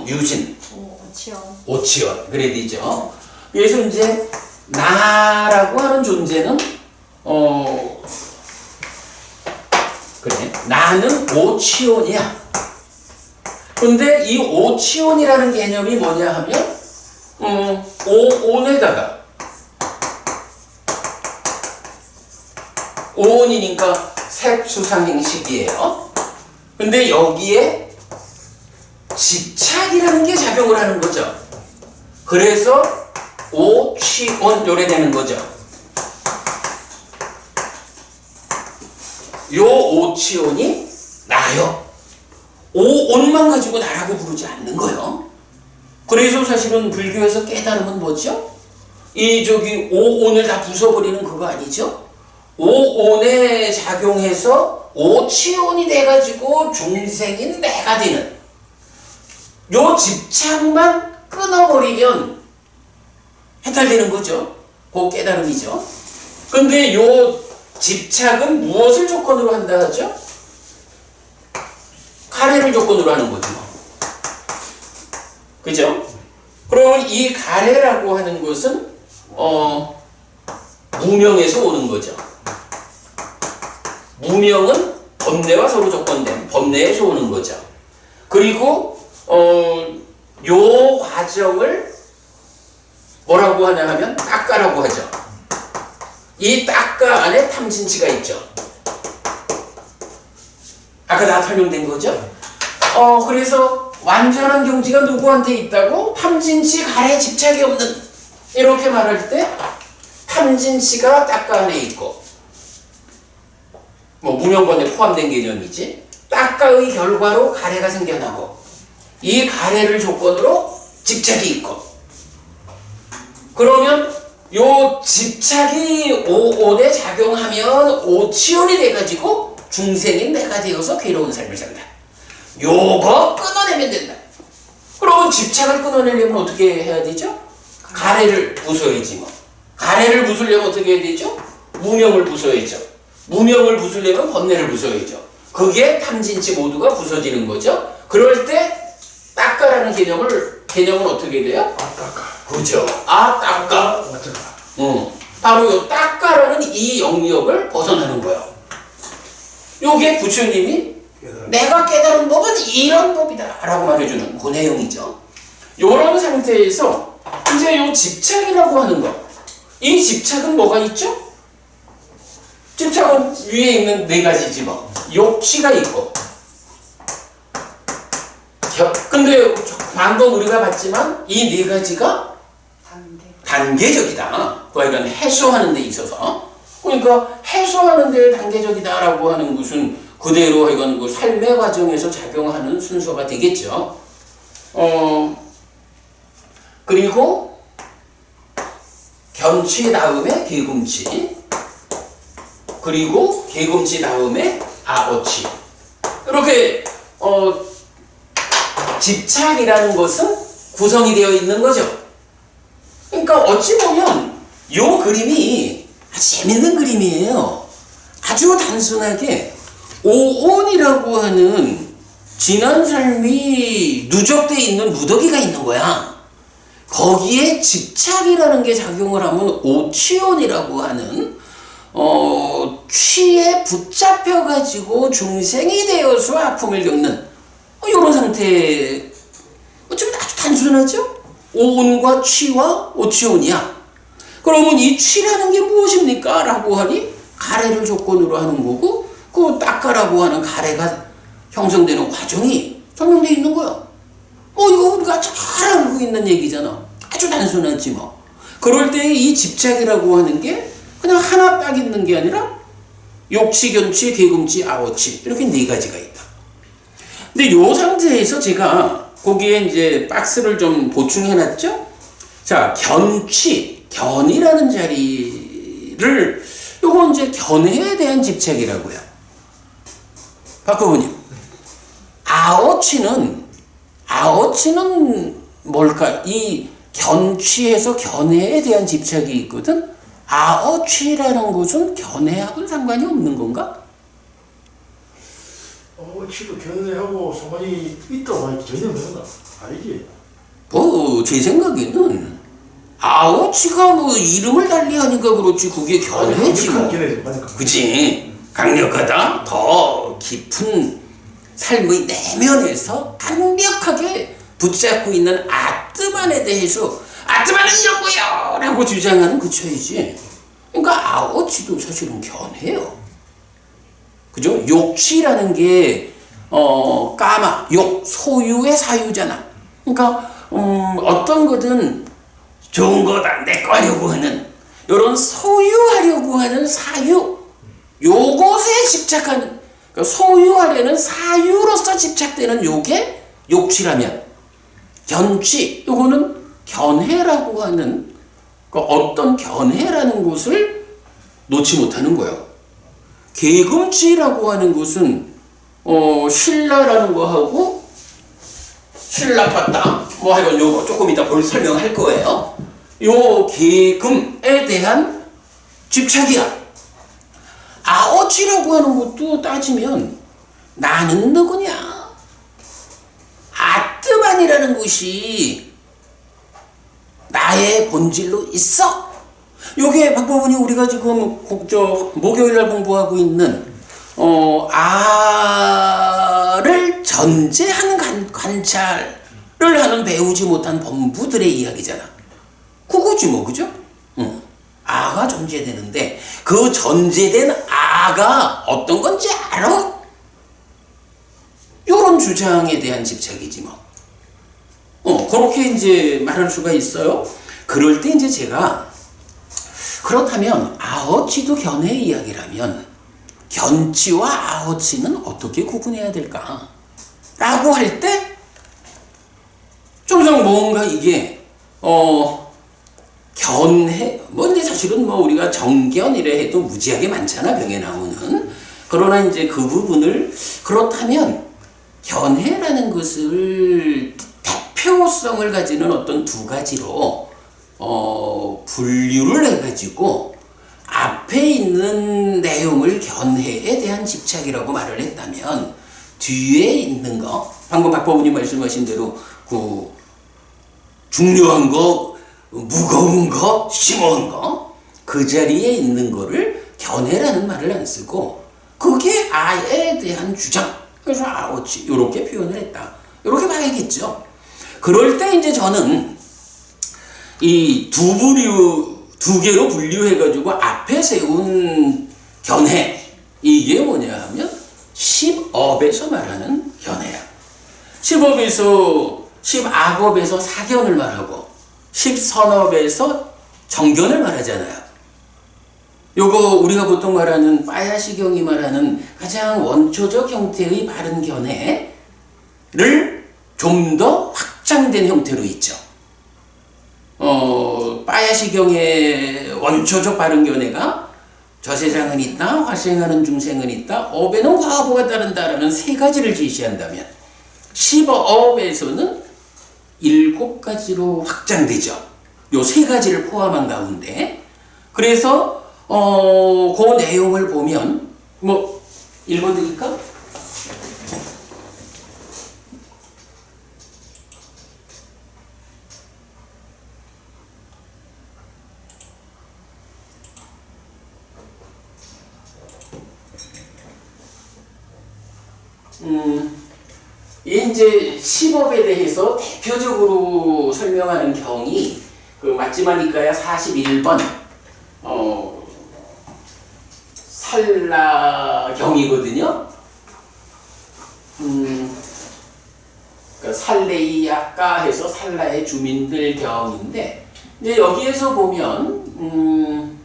유신. 오치원. 그래야 되죠. 그래서 이제 나라고 하는 존재는 그래 나는 오치원이야. 근데 이 오치원이라는 개념이 뭐냐 하면 오온에다가 오온이니까 색수상행식이에요. 근데 여기에 집착이라는 게 작용을 하는 거죠. 그래서 오치원 요래 되는 거죠. 요 오치원이 나요. 오온만 가지고 나라고 부르지 않는 거예요. 그래서 사실은 불교에서 깨달음은 뭐죠? 오온을 다 부숴버리는 그거 아니죠? 오온에 작용해서 오치온이 돼가지고 중생인 내가 되는 요 집착만 끊어버리면 해탈되는 거죠. 그 깨달음이죠. 근데 요 집착은 무엇을 조건으로 한다 하죠? 가래를 조건으로 하는 거죠. 그죠? 그러면 이 가래라고 하는 것은 무명에서 오는 거죠. 무명은 법내와 서로 조건된 법내에서 오는 거죠. 그리고 요 과정을 뭐라고 하냐 하면 딱가라고 하죠. 이 딱가 안에 탐진치가 있죠. 아까 다 설명된 거죠? 그래서 완전한 경지가 누구한테 있다고? 탐진치 가래 집착이 없는 이렇게 말할 때 탐진치가 딱가 안에 있고 무명권에 포함된 개념이지. 딱가의 결과로 가래가 생겨나고 이 가래를 조건으로 집착이 있고 그러면 요 집착이 오온에 작용하면 오치온이 돼가지고 중생인 내가 되어서 괴로운 삶을 산다. 요거 끊어내면 된다. 그러면 집착을 끊어내려면 어떻게 해야 되죠? 가래를 부숴야지 뭐. 가래를 부수려면 어떻게 해야 되죠? 무명을 부숴야죠. 무명을 부수려면 번뇌를 부숴야죠. 그게 탐진치 모두가 부서지는 거죠. 그럴 때 딱가라는 개념은 어떻게 돼요? 그죠. 딱가. 바로 요 딱가라는 이 영역을 벗어나는 거예요. 요게 부처님이 내가 깨달은 법은 이런 법이다 라고 말해주는 그 내용이죠. 요런 상태에서 이제 요 집착이라고 하는 거, 이 집착은 뭐가 있죠? 집착은 위에 있는 네 가지지 뭐. 욕취가 있고 근데 방금 우리가 봤지만 이 네 가지가 단계적이다. 그러니까 해소하는 데 있어서 그러니까 해소하는 데 단계적이다라고 하는 것은 그대로 이건 그 삶의 과정에서 작용하는 순서가 되겠죠. 그리고 견취 다음에 개금취, 그리고 개금취 다음에 아오취. 이렇게 집착이라는 것은 구성이 되어 있는 거죠. 그러니까 어찌 보면 요 그림이 아주 재밌는 그림이에요. 아주 단순하게 오온이라고 하는 지난 삶이 누적되어 있는 무더기가 있는 거야. 거기에 집착이라는 게 작용을 하면 오취온이라고 하는 취에 붙잡혀가지고 중생이 되어서 아픔을 겪는 이런 상태. 어쩌면 아주 단순하죠? 오온과 취와 오취온이야. 그러면 이 취라는 게 무엇입니까? 라고 하니 가래를 조건으로 하는 거고 그 닦아라고 하는 가래가 형성되는 과정이 설명되어 있는 거야. 이거 우리가 잘 알고 있는 얘기잖아. 아주 단순하지 뭐. 그럴 때 이 집착이라고 하는 게 그냥 하나 딱 있는 게 아니라 욕치, 견치, 계금치, 아오치 이렇게 네 가지가 있다. 근데 요 상태에서 제가 거기에 이제 박스를 좀 보충해놨죠. 자, 견치, 견이라는 자리를 요거 이제 견해에 대한 집착이라고요. 박구부님, 아오치는 뭘까? 이 견취에서 견해에 대한 집착이 있거든. 아어취라는 것은 견해하고는 상관이 없는 건가? 치도 견해하고 상관이 있다고 하니 전혀 없는 거 아니지? 제 생각에는 아오치가 뭐 이름을 달리 하니까 그렇지 그게 견해지 뭐. 그치? 강력하다? 더 깊은 삶의 내면에서 강력하게 붙잡고 있는 아트만에 대해서 아트만은 이런 거야! 라고 주장하는 그 처이지. 그러니까 아오치도 사실은 견해요. 그죠? 욕치라는 게 까마, 욕, 소유의 사유잖아. 그러니까 어떤 거든 좋은 거다, 내 거 하려고 하는 이런 소유하려고 하는 사유, 요것에 집착하는, 그러니까 소유하려는 사유로서 집착되는 요게 욕치라면 견치, 요거는 견해라고 하는 어떤 견해라는 것을 놓지 못하는 거예요. 계금치라고 하는 것은 신라라는 거하고 신라받다 뭐 하여간 요거 조금 이따 설명할 거예요. 요 계금에 대한 집착이야. 아오치라고 하는 것도 따지면 나는 누구냐? 아트만이라는 것이 나의 본질로 있어. 요게 박보분이 우리가 지금 목요일날 공부하고 있는 아를 전제한 관찰을 하는 배우지 못한 범부들의 이야기잖아. 그거지 뭐, 그죠? 아가 전제되는데 그 전제된 아가 어떤 건지 알아? 요런 주장에 대한 집착이지 뭐. 그렇게 이제 말할 수가 있어요. 그럴 때 이제 제가 그렇다면 아어치도 견해의 이야기라면 견치와 아어치는 어떻게 구분해야 될까? 라고 할 때 좀상 뭔가 이게 견해 근데 사실은 뭐 우리가 정견이래 해도 무지하게 많잖아, 병에 나오는. 그러나 이제 그 부분을 그렇다면 견해라는 것을 대표성을 가지는 어떤 두 가지로 분류를 해가지고 앞에 있는 내용을 견해에 대한 집착이라고 말을 했다면 뒤에 있는 거, 방금 박법원이 말씀하신 대로 그 중요한 거, 무거운 거, 심오한 거, 그 자리에 있는 거를 견해라는 말을 안 쓰고 그게 아에 대한 주장, 그래서 아오치 이렇게 표현을 했다. 이렇게 봐야겠죠. 그럴 때 이제 저는 이 두 개로 분류해가지고 앞에 세운 견해, 이게 뭐냐 하면 십업에서 말하는 견해야. 십악업에서 사견을 말하고 십선업에서 정견을 말하잖아요. 요거 우리가 보통 말하는 빠야시경이 말하는 가장 원초적 형태의 바른 견해를 좀 더 확장된 형태로 있죠. 빠야시경의 원초적 바른 견해가 저세상은 있다, 화생하는 중생은 있다, 업에는 과보가 따른다라는 세 가지를 제시한다면 십업에서는 7가지로 확장되죠. 요 세 가지를 포함한 가운데. 그래서 그 내용을 보면 뭐 읽어드릴까? 이제 십업에 대해서 대표적으로 설명하는 경이 그 맞지마니까야 41번 살라경이거든요. 그러니까 살레이아까 해서 살라의 주민들 경인데 이제 여기에서 보면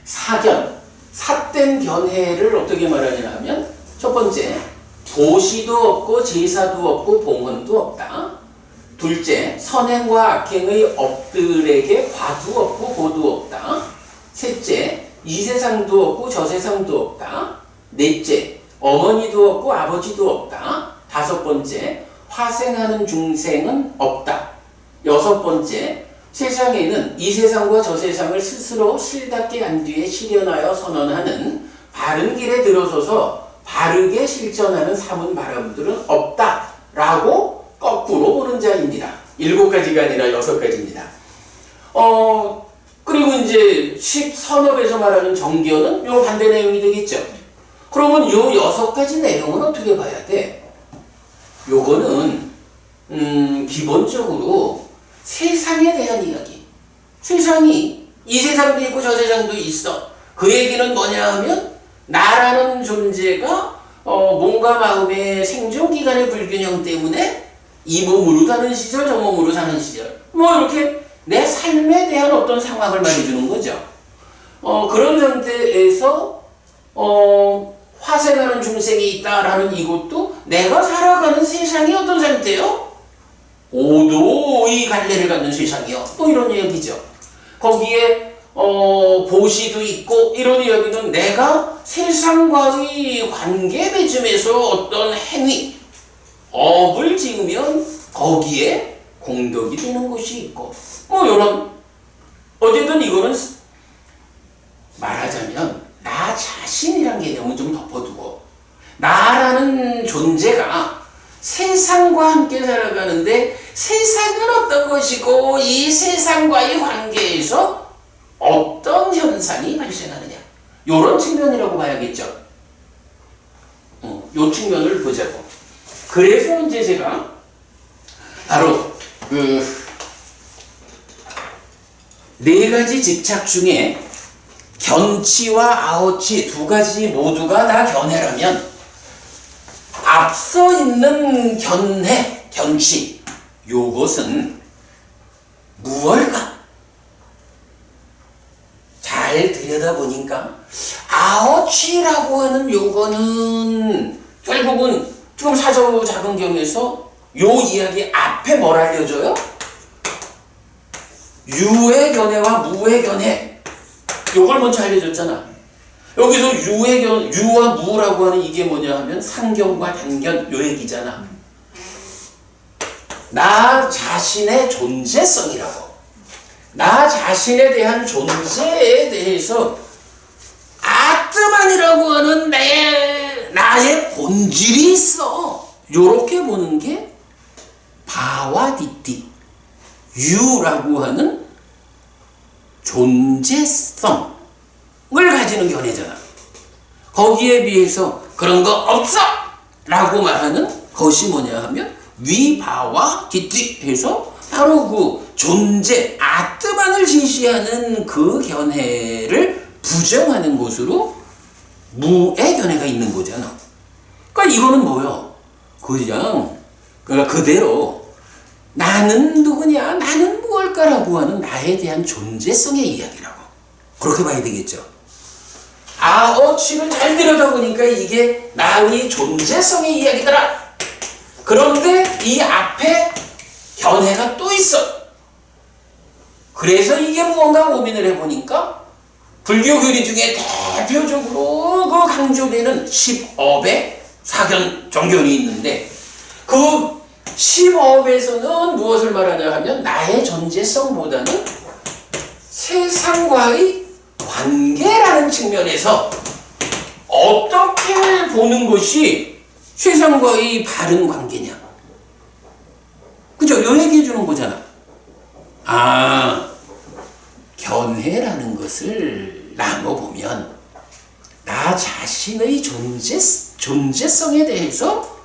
사견, 삿된 견해를 어떻게 말하냐면 첫 번째, 도시도 없고 제사도 없고 봉헌도 없다. 둘째, 선행과 악행의 업들에게 과도 없고 고도 없다. 셋째, 이 세상도 없고 저 세상도 없다. 넷째, 어머니도 없고 아버지도 없다. 다섯 번째, 화생하는 중생은 없다. 여섯 번째, 세상에는 이 세상과 저 세상을 스스로 실답게 한 뒤에 실현하여 선언하는 바른 길에 들어서서 바르게 실천하는 삼은 바람들은 없다. 라고 거꾸로 보는 자입니다. 7가지가 아니라 6가지입니다. 그리고 이제 10선업에서 말하는 정견은 요 반대 내용이 되겠죠. 그러면 요 6가지 내용은 어떻게 봐야 돼? 요거는 기본적으로 세상에 대한 이야기. 세상이 이 세상도 있고 저 세상도 있어. 그 얘기는 뭐냐 하면 나라는 존재가 몸과 마음의 생존기간의 불균형 때문에 이 몸으로 사는 시절 저 몸으로 사는 시절 뭐 이렇게 내 삶에 대한 어떤 상황을 말해주는 거죠. 그런 상태에서 화생하는 중생이 있다라는 이것도 내가 살아가는 세상이 어떤 상태요? 오도의 갈래를 갖는 세상이요. 또 이런 얘기죠. 거기에 보시도 있고 이런 이야기는 내가 세상과의 관계 맺음에서 어떤 행위, 업을 지으면 거기에 공덕이 되는 것이 있고 뭐 이런 어쨌든 이거는 말하자면 나 자신이란 개념은 좀 덮어두고 나라는 존재가 세상과 함께 살아가는데 세상은 어떤 것이고 이 세상과의 관계에서 어떤 현상이 발생하느냐 이런 측면이라고 봐야겠죠. 이 측면을 보자고. 그래서 이제 제가 바로 네 가지 집착 중에 견치와 아오치 2가지 모두가 다 견해라면 앞서 있는 견해, 견치 요것은 무엇일까? 잘 들여다보니까 아오치라고 하는 요거는 결국은 지금 사저작은경에서 요 이야기 앞에 뭘 알려줘요? 유의 견해와 무의 견해 요걸 먼저 알려줬잖아. 여기서 유와 무라고 하는 이게 뭐냐 하면 상견과 단견 요 얘기잖아. 나 자신의 존재성이라고. 나 자신에 대한 존재에 대해서 아트만이라고 하는 나의 본질이 있어. 요렇게 보는 게 바와디티 유라고 하는 존재성을 가지는 견해잖아. 거기에 비해서 그런 거 없어! 라고 말하는 것이 뭐냐 하면 위바와 디티 해서 바로 그 존재, 아트만을 지시하는 그 견해를 부정하는 것으로 무의 견해가 있는 거잖아. 그러니까 이거는 뭐요? 그러니까 그대로 나는 누구냐, 나는 무엇일까라고 하는 나에 대한 존재성의 이야기라고. 그렇게 봐야 되겠죠. 아오치를 잘 들여다보니까 이게 나의 존재성의 이야기더라. 그런데 이 앞에 견해가 또 있어. 그래서 이게 무언가 고민을 해보니까 불교 교리 중에 대표적으로 그 강조되는 10업의 사견, 정견이 있는데 그 10업에서는 무엇을 말하냐 하면 나의 존재성보다는 세상과의 관계라는 측면에서 어떻게 보는 것이 세상과의 바른 관계냐. 그죠? 요 얘기해 주는 거잖아. 견해라는 것을 나눠보면 나 자신의 존재성에 대해서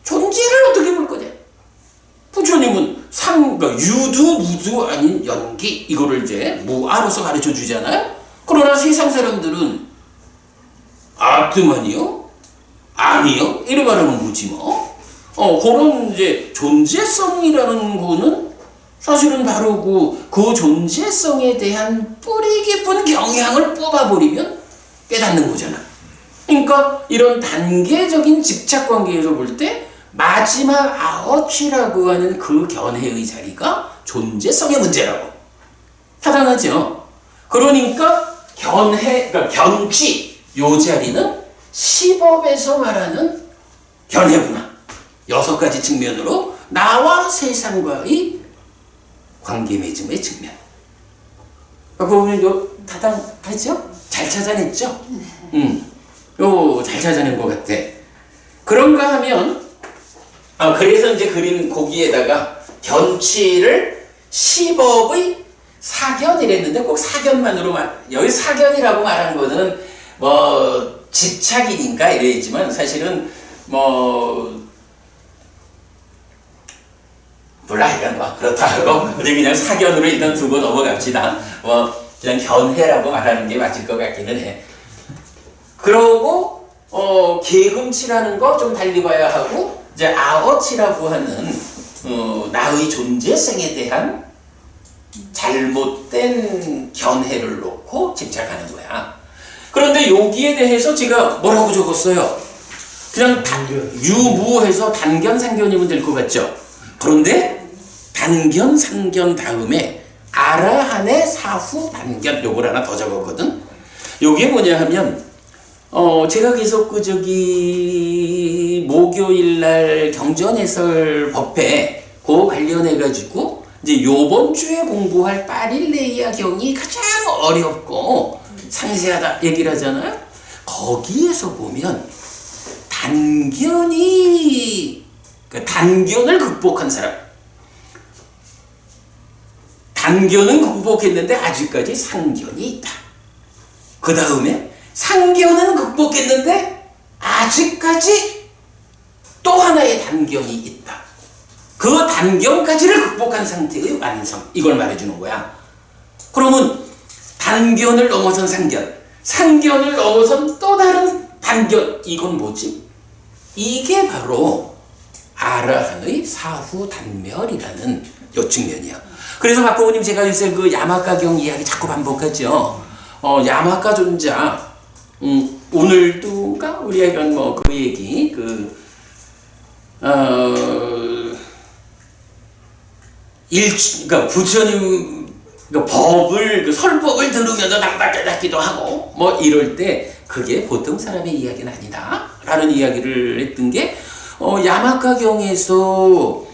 존재를 어떻게 볼 거냐. 부처님은 그러니까 유도 무도 아닌 연기 이거를 이제 무아로서 가르쳐 주잖아요. 그러나 세상 사람들은 아트만이요? 아니요? 이래 말하면 뭐지 뭐. 그런 이제 존재성이라는 거는 사실은 바로 그 존재성에 대한 뿌리 깊은 경향을 뽑아버리면 깨닫는 거잖아. 그러니까 이런 단계적인 집착 관계에서 볼 때 마지막 아어취라고 하는 그 견해의 자리가 존재성의 문제라고. 타당하죠? 그러니까 그러니까 견취, 요 자리는 시법에서 말하는 견해구나. 6가지 측면으로 나와 세상과의 관계 맺음의 측면. 보면 요 타당하죠? 잘 찾아냈죠? 요 잘 찾아낸 것 같아. 그런가 하면 그래서 이제 그린 거기에다가 견취를 시법의 사견이랬는데 꼭 사견만으로 여기 사견이라고 말한 거는 뭐 집착이니까 이랬지만 사실은 뭐 몰라 이건 뭐 그렇다 하고 우리 그냥 사견으로 일단 두고 넘어갑시다. 뭐 그냥 견해라고 말하는 게 맞을 것 같기는 해. 그러고 계금치라는 거 좀 달리 봐야 하고 이제 아어치라고 하는 나의 존재성에 대한 잘못된 견해를 놓고 집착하는 거야. 그런데 여기에 대해서 제가 뭐라고 적었어요? 그냥 유무해서 단견 상견이면 될 것 같죠? 그런데 단견 상견 다음에 아라한의 사후 단견 요걸 하나 더 적었거든. 요게 뭐냐 하면 제가 계속 목요일날 경전해설 법회 그 관련해가지고 이제 요번 주에 공부할 파릴레이아 경이 가장 어렵고 상세하다 얘기를 하잖아요. 거기에서 보면 단견을 극복한 사람, 단견은 극복했는데 아직까지 상견이 있다. 그 다음에 상견은 극복했는데 아직까지 또 하나의 단견이 있다. 그 단견까지를 극복한 상태의 완성, 이걸 말해주는 거야. 그러면 단견을 넘어선 상견, 상견을 넘어선 또 다른 단견, 이건 뭐지? 이게 바로 아라한의 사후 단멸이라는 요 측면이야. 그래서 박보부님 제가 요새 그 야마가경 이야기 자꾸 반복하죠. 야마가 존자, 오늘도가 우리가 뭐 그 얘기 그러니까 부처님 법을 설법을 들으면서 당당 깨닫기도 하고 뭐 이럴 때 그게 보통 사람의 이야기는 아니다 라는 이야기를 했던 게 야마가경에서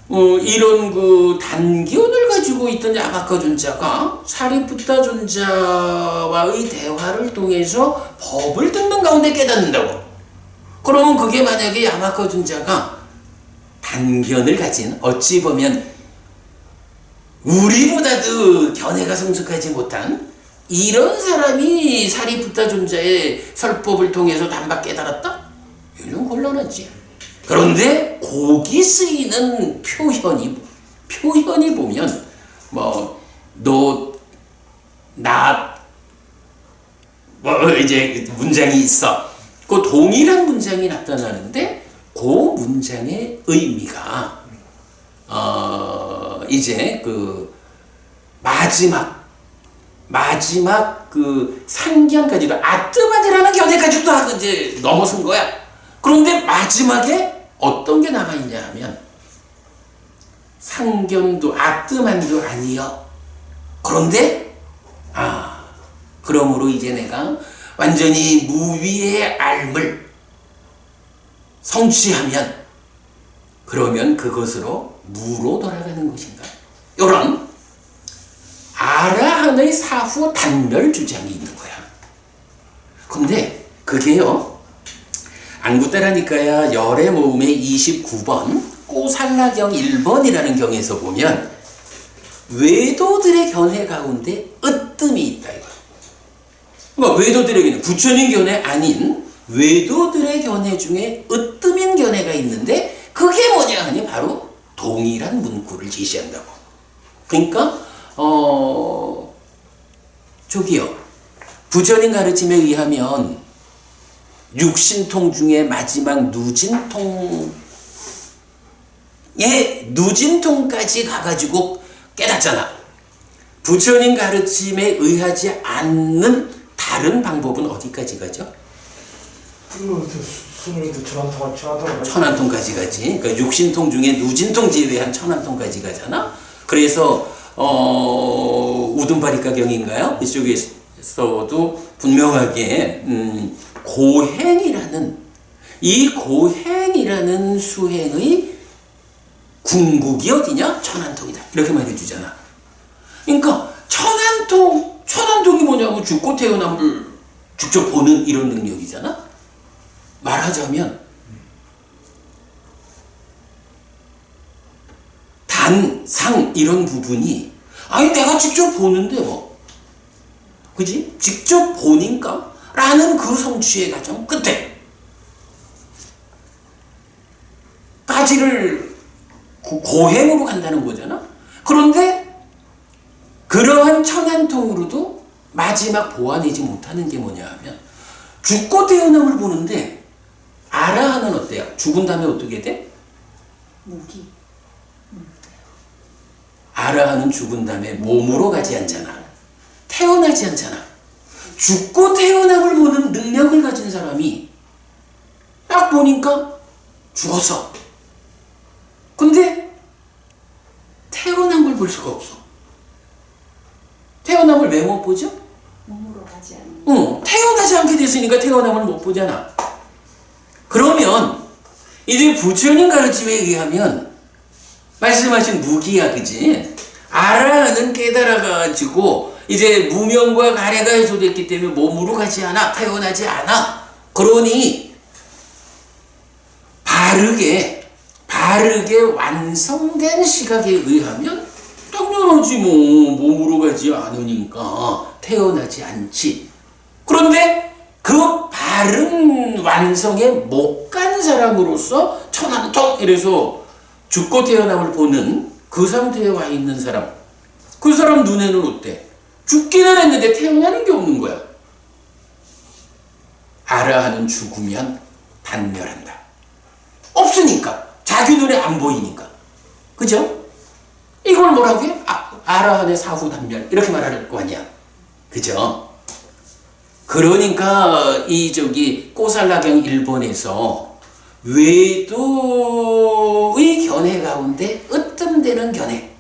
이런 그 단견을 가지고 있던 야마가 존자가 사리푸타 존자와의 대화를 통해서 법을 듣는 가운데 깨닫는다고. 그러면 그게 만약에 야마가 존자가 단견을 가진 어찌 보면 우리보다도 견해가 성숙하지 못한 이런 사람이 사리푸타 존자의 설법을 통해서 단박 깨달았다? 이런 곤란하지. 그런데 거기 쓰이는 표현이 보면 이제 문장이 있어. 그 동일한 문장이 나타나는데 그 문장의 의미가 이제 그 마지막 그 상견까지도 아뜨만이라는 견해까지도 이제 넘어선 거야. 그런데 마지막에 어떤 게 남아있냐 하면 상견도 아뜨만도 아니여. 그런데 그러므로 이제 내가 완전히 무위의 알물 성취하면 그러면 그것으로 무로 돌아가는 것인가. 이런 아라한의 사후 단멸 주장이 있는 거야. 근데 그게요, 안구따라니까야 열의 모음의 29번 꼬살라경 1번이라는 경에서 보면 외도들의 견해 가운데 으뜸이 있다 이거야. 그러니까 외도들에게는 부처님 견해 아닌 외도들의 견해 중에 으뜸인 견해가 있는데 그게 뭐냐 하니 바로 동일한 문구를 그걸 제시한다고. 그러니까 저기요, 부처님 가르침에 의하면 육신통 중에 마지막 누진통까지 가가지고 깨닫잖아. 부처님 가르침에 의하지 않는 다른 방법은 어디까지 가죠? 천안통까지 가지. 그러니까 육신통 중에 누진통 제외한 천안통까지 가잖아. 그래서 우둔바리가경인가요? 이쪽에서도 분명하게 고행이라는 수행의 궁극이 어디냐? 천안통이다. 이렇게 말해주잖아. 그러니까 천안통이 뭐냐고 죽고 태어남을 직접 보는 이런 능력이잖아. 말하자면 상 이런 부분이 아니 내가 직접 보는데 뭐 그지? 직접 보니까 라는 그 성취의 과정 끝에 까지를 고행으로 간다는 거잖아. 그런데 그러한 천안통으로도 마지막 보완하지 못하는 게 뭐냐 하면 죽고 태어남을 보는데 아라하는 어때요? 죽은 다음에 어떻게 돼? 무기. 아라하는 죽은 다음에 몸으로 가지 않잖아. 태어나지 않잖아. 죽고 태어남을 보는 능력을 가진 사람이 딱 보니까 죽었어. 근데 태어난 걸 볼 수가 없어. 태어남을 왜 못 보죠? 몸으로 가지 않는. 태어나지 않게 됐으니까 태어남을 못 보잖아. 그러면 이제 부처님 가르침에 의하면 말씀하신 무기야, 그지? 아라는 깨달아가지고 이제 무명과 가래가 해소됐기 때문에 몸으로 가지 않아, 태어나지 않아. 그러니 바르게 완성된 시각에 의하면 당연하지 뭐 몸으로 가지 않으니까 태어나지 않지. 그런데 그 바른 완성에 못 간 사람으로서 천안통 이래서 죽고 태어남을 보는 그 상태에 와 있는 사람, 그 사람 눈에는 어때? 죽기는 했는데 태어나는 게 없는 거야. 아라하는 죽으면 단멸한다. 없으니까. 자기 눈에 안 보이니까. 그죠? 이걸 뭐라고 해? 아라한의 사후 단멸. 이렇게 말할 거 아니야. 그죠? 그러니까 꼬살라경 1번에서 외도의 견해 가운데 으뜸되는 견해,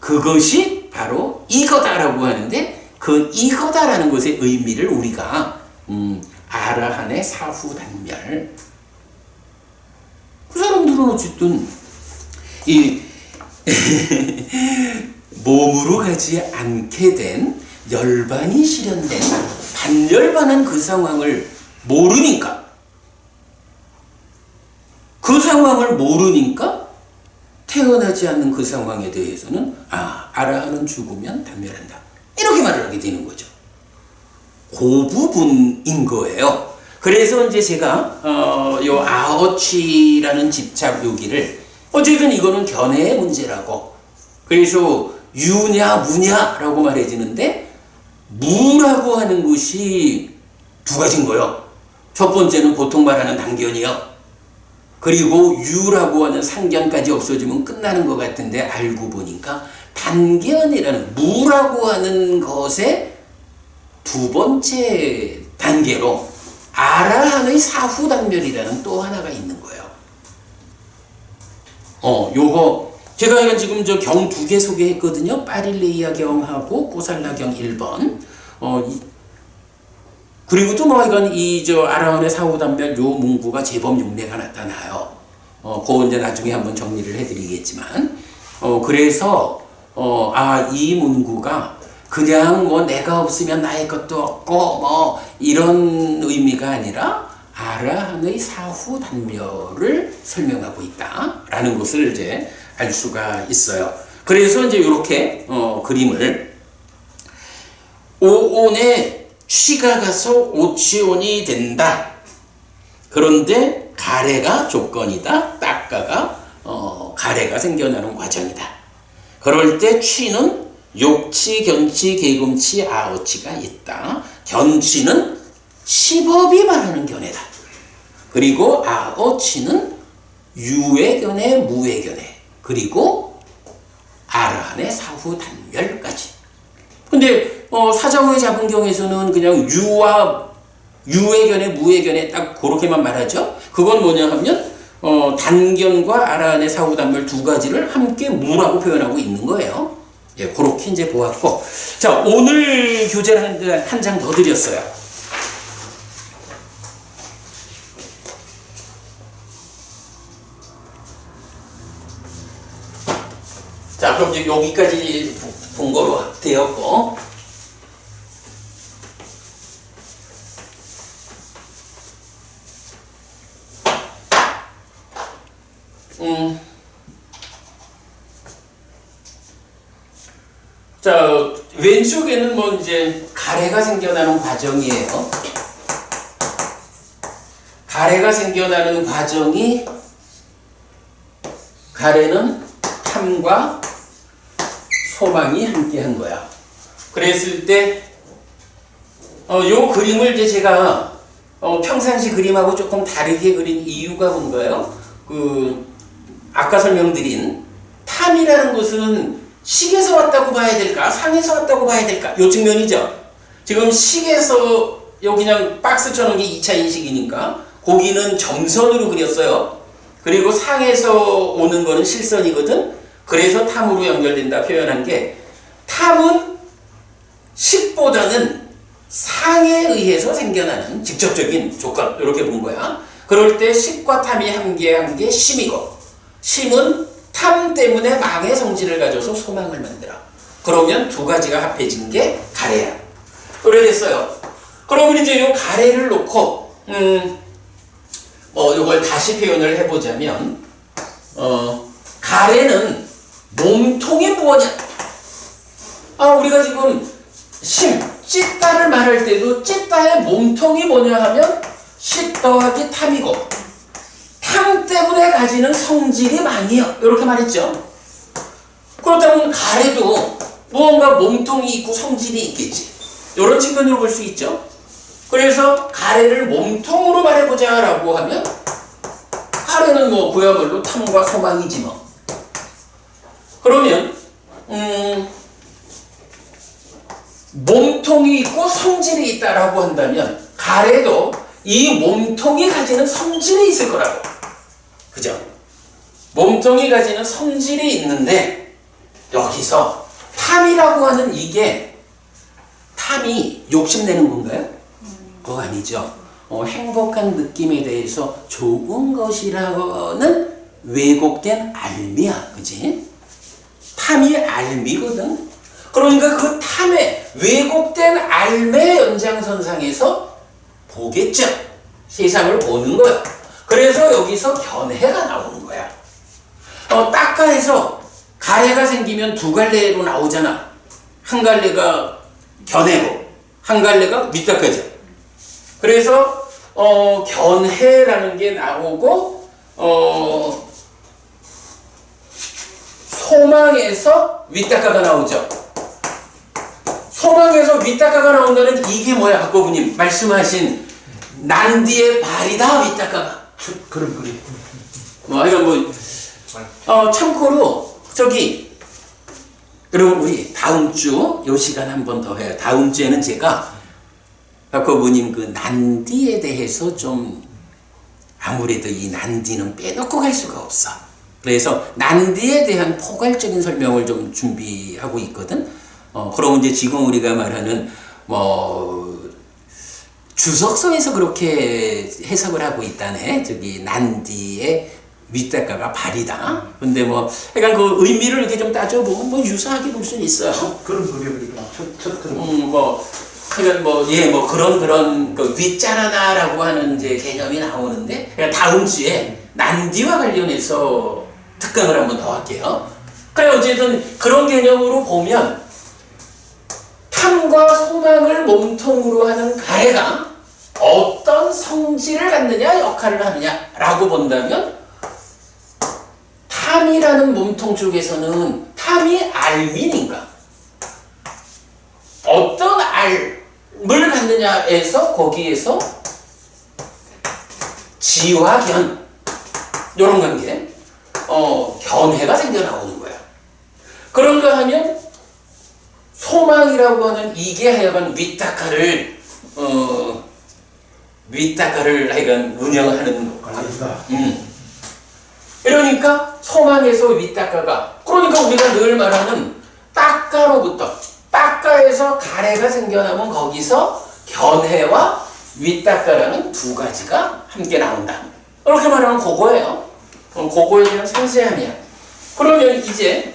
그것이 바로 이거다라고 하는데 그 이거다라는 것의 의미를 우리가 아라한의 사후 단멸, 그 사람들은 어쨌든 이 몸으로 가지 않게 된 열반이 실현된 반열반한 그 상황을 모르니까, 그 상황을 모르니까 태어나지 않는 그 상황에 대해서는 아라한은 죽으면 단멸한다. 이렇게 말을 하게 되는 거죠. 그 부분인 거예요. 그래서 이제 제가 요 아어치라는 집착 요기를 어쨌든 이거는 견해의 문제라고, 그래서 유냐 무냐라고 말해지는데 무라고 하는 것이 두 가지인 거예요. 첫 번째는 보통 말하는 단견이요. 그리고 유라고 하는 상견까지 없어지면 끝나는 것 같은데 알고 보니까 단견이라는 무라고 하는 것의 두 번째 단계로 아라한의 사후 단멸이라는 또 하나가 있는 거예요. 요거 제가 지금 저 경 두 개 소개했거든요. 파릴레이아 경하고 꼬살라경 1번. 그리고 또 이건 아라한의 사후 단멸 요 문구가 제법 용례가 나타나요. 그거 이제 나중에 한번 정리를 해드리겠지만, 그래서 이 문구가 그냥 내가 없으면 나의 것도 없고 이런 의미가 아니라 아라한의 사후 단멸을 설명하고 있다라는 것을 이제 알 수가 있어요. 그래서 이제 이렇게 그림을 오온에 취가 가서 오치온이 된다. 그런데 가래가 조건이다. 딱가가 가래가 생겨나는 과정이다. 그럴 때 취는 욕치, 견치, 계금치, 아어치가 있다. 견치는 시법이 말하는 견해다. 그리고 아어치는 유외견해, 무외견해. 그리고 아라한의 사후 단멸까지. 근데 사자후에 잡은 경우에서는 그냥 유외견해, 무외견해 딱 그렇게만 말하죠. 그건 뭐냐 하면 단견과 아라한의 사후 단멸 두 가지를 함께 무라고 표현하고 있는 거예요. 예, 그렇게 이제 보았고, 자, 오늘 교재를 한 장 더 드렸어요. 자, 그럼 이제 여기까지 본 거로 되었고, 자, 왼쪽에는 뭐 이제 가래가 생겨나는 과정이에요. 가래가 생겨나는 과정이, 가래는 탐과 소망이 함께 한 거야. 그랬을 때, 요 그림을 이제 제가, 평상시 그림하고 조금 다르게 그린 이유가 뭔가요? 아까 설명드린 탐이라는 것은 식에서 왔다고 봐야 될까? 상에서 왔다고 봐야 될까? 요 측면이죠. 지금 식에서 요 그냥 박스 쳐놓은 게 2차 인식이니까 거기는 점선으로 그렸어요. 그리고 상에서 오는 거는 실선이거든. 그래서 탐으로 연결된다 표현한 게, 탐은 식보다는 상에 의해서 생겨나는 직접적인 조건, 이렇게 본 거야. 그럴 때 식과 탐이 함께한 게 심이고, 심은 탐 때문에 망의 성질을 가져서 소망을 만들어. 그러면 두 가지가 합해진 게 가래야. 오래됐어요. 그러면 이제 요 가래를 놓고 요걸 다시 표현을 해보자면, 가래는 몸통이 무엇이냐? 우리가 지금 찢다를 말할 때도 찢다의 몸통이 뭐냐 하면 식 더하기 탐이고, 탐 때문에 가지는 성질이 망이요. 이렇게 말했죠. 그렇다면 가래도 무언가 몸통이 있고 성질이 있겠지. 이런 측면으로 볼 수 있죠. 그래서 가래를 몸통으로 말해보자 라고 하면, 가래는 뭐 그야말로 탐과 소망이지 뭐. 그러면 몸통이 있고 성질이 있다라고 한다면, 가래도 이 몸통이 가지는 성질이 있을 거라고. 그죠? 몸통이 가지는 성질이 있는데, 여기서 탐이라고 하는 이게, 탐이 욕심내는 건가요? 그거 아니죠. 행복한 느낌에 대해서 좋은 것이라고는 왜곡된 알미야. 그지? 탐이 알미거든. 그러니까 그 탐의 왜곡된 알매 연장선상에서 보겠죠. 세상을 보는 거야. 그래서 여기서 견해가 나오는 거야. 딱가에서 가래가 생기면 두 갈래로 나오잖아. 한 갈래가 견해고, 한 갈래가 윗닦아져. 그래서 견해라는 게 나오고, 소망에서 윗닦아가 나오죠. 소망에서 윗닦아가 나온다는 이게 뭐야? 학고부님 말씀하신 난디의 발이다, 윗닦아가. 그런 그림. 참고로 여러분 우리 다음 주 요 시간 한 번 더 해요. 다음 주에는 제가 박호부님 그 난디에 대해서 좀, 아무래도 이 난디는 빼놓고 갈 수가 없어. 그래서 난디에 대한 포괄적인 설명을 좀 준비하고 있거든. 그럼 이제 지금 우리가 말하는 주석서에서 그렇게 해석을 하고 있다네. 난디의 윗대가가 발이다. 근데 약간 그 의미를 이렇게 좀 따져보면 유사하게 볼 수는 있어요. 그런 그림이니까 첫 그림. 그런 그 윗자라나라고 하는 이제 개념이 나오는데, 그러니까 다음 주에 난디와 관련해서 특강을 한번 더 할게요. 그래, 어쨌든 그런 개념으로 보면 탐과 소망을 몸통으로 하는 가래가 어떤 성질을 갖느냐, 역할을 하느냐라고 본다면, 탐이라는 몸통 쪽에서는 함이 알민인가? 어떤 알을 갖느냐에서 거기에서 지와 견 이런 관계 견해가 생겨나오는 거야. 그런가 하면 소망이라고 하는 이게 하여간 윗닦아를 하여간 운영하는 알겠다. 이러니까 소망에서 윗닦아가 그러니까 우리가 늘 말하는 닦아로부터 닦아에서 가래가 생겨나면 거기서 견해와 윗닦아라는 두 가지가 함께 나온다. 이렇게 말하면 그거예요. 그거에 대한 상세함이야. 그러면 이제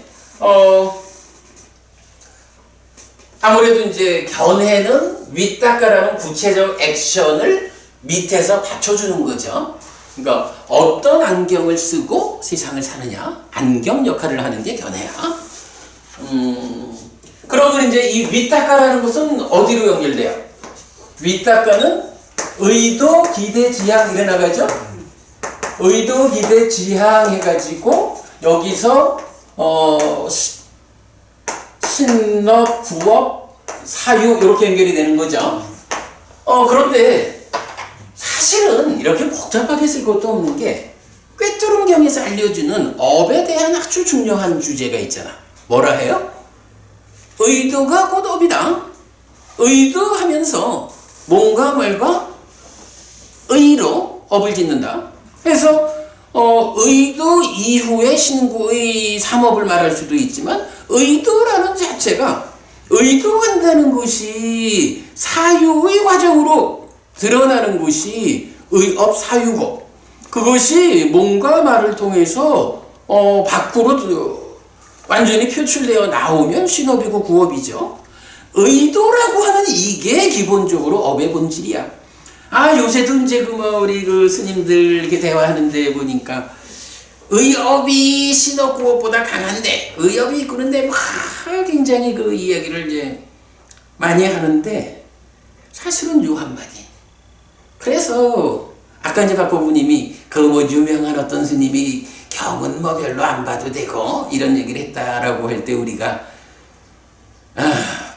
아무래도 이제 견해는 윗닦아라는 구체적 액션을 밑에서 받쳐주는 거죠. 그러니까 어떤 안경을 쓰고 세상을 사느냐, 안경 역할을 하는 게 견해야. 그러면 이제 이 윗닦아라는 것은 어디로 연결돼요? 윗닦아는 의도, 기대, 지향 이래 나가죠? 의도, 기대, 지향 해가지고 여기서 신업, 구업, 사유 이렇게 연결이 되는 거죠. 그런데 사실은 이렇게 복잡하게 쓸 것도 없는 게 꿰뚫음경에서 알려주는 업에 대한 아주 중요한 주제가 있잖아. 뭐라 해요? 의도가 곧 업이다. 의도하면서 뭔가 말과 의로 업을 짓는다. 그래서 의도 이후에 신구의 삼업을 말할 수도 있지만 의도라는 자체가 의도한다는 것이 사유의 과정으로 드러나는 것이 의업 사유고 그것이 뭔가 말을 통해서 밖으로 완전히 표출되어 나오면 신업이고 구업이죠. 의도라고 하는 이게 기본적으로 업의 본질이야. 요새도 이제 우리 스님들 이렇게 대화하는데 보니까 의업이 신업 구업보다 강한데 의업이 이끄는데 굉장히 그 이야기를 이제 많이 하는데 사실은 요 한마디. 그래서 아까 이제 박보부님이 유명한 어떤 스님이 경은 별로 안 봐도 되고 이런 얘기를 했다라고 할 때 우리가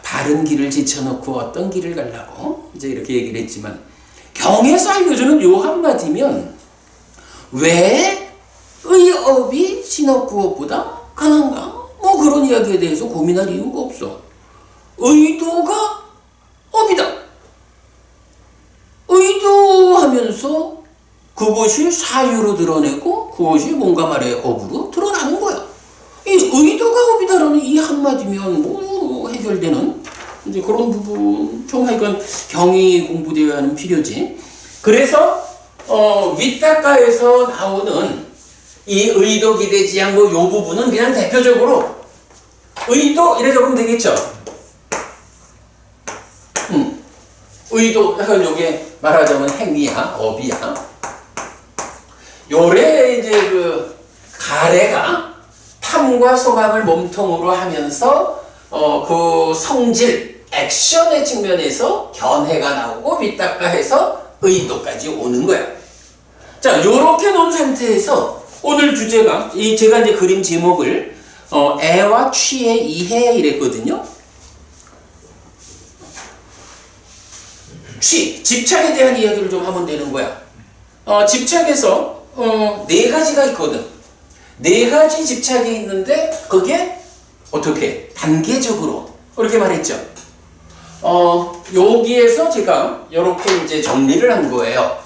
바른 길을 제쳐놓고 어떤 길을 가려고 이제 이렇게 얘기를 했지만 경에서 알려주는 요 한마디면 왜 의업이 신업구업보다 강한가? 그런 이야기에 대해서 고민할 이유가 없어. 의도가 업이다. 의도하면서 그것이 사유로 드러내고 그것이 뭔가 말의 업으로 드러나는 거야. 이 의도가 업이다라는 이 한마디면 해결되는 이제 그런 부분 좀 하여간 경이 공부되어야 하는 필요지. 그래서 윗닦아에서 나오는 이 의도 기대 지향 요 부분은 그냥 대표적으로 의도 이래 적으면 되겠죠. 의도 약간 요게 말하자면 행위야, 업이야. 요래 이제 가래가 탐과 소망을 몸통으로 하면서 그 성질, 액션의 측면에서 견해가 나오고 윗닦아해서 의도까지 오는 거야. 자, 요렇게 놓은 상태에서 오늘 주제가 제가 이제 그림 제목을 애와 취의 이해 이랬거든요. 집착에 대한 이야기를 좀 하면 되는 거야. 집착에서 네 가지가 있거든. 네 가지 집착이 있는데 그게 어떻게 단계적으로 이렇게 말했죠. 여기에서 제가 이렇게 이제 정리를 한 거예요.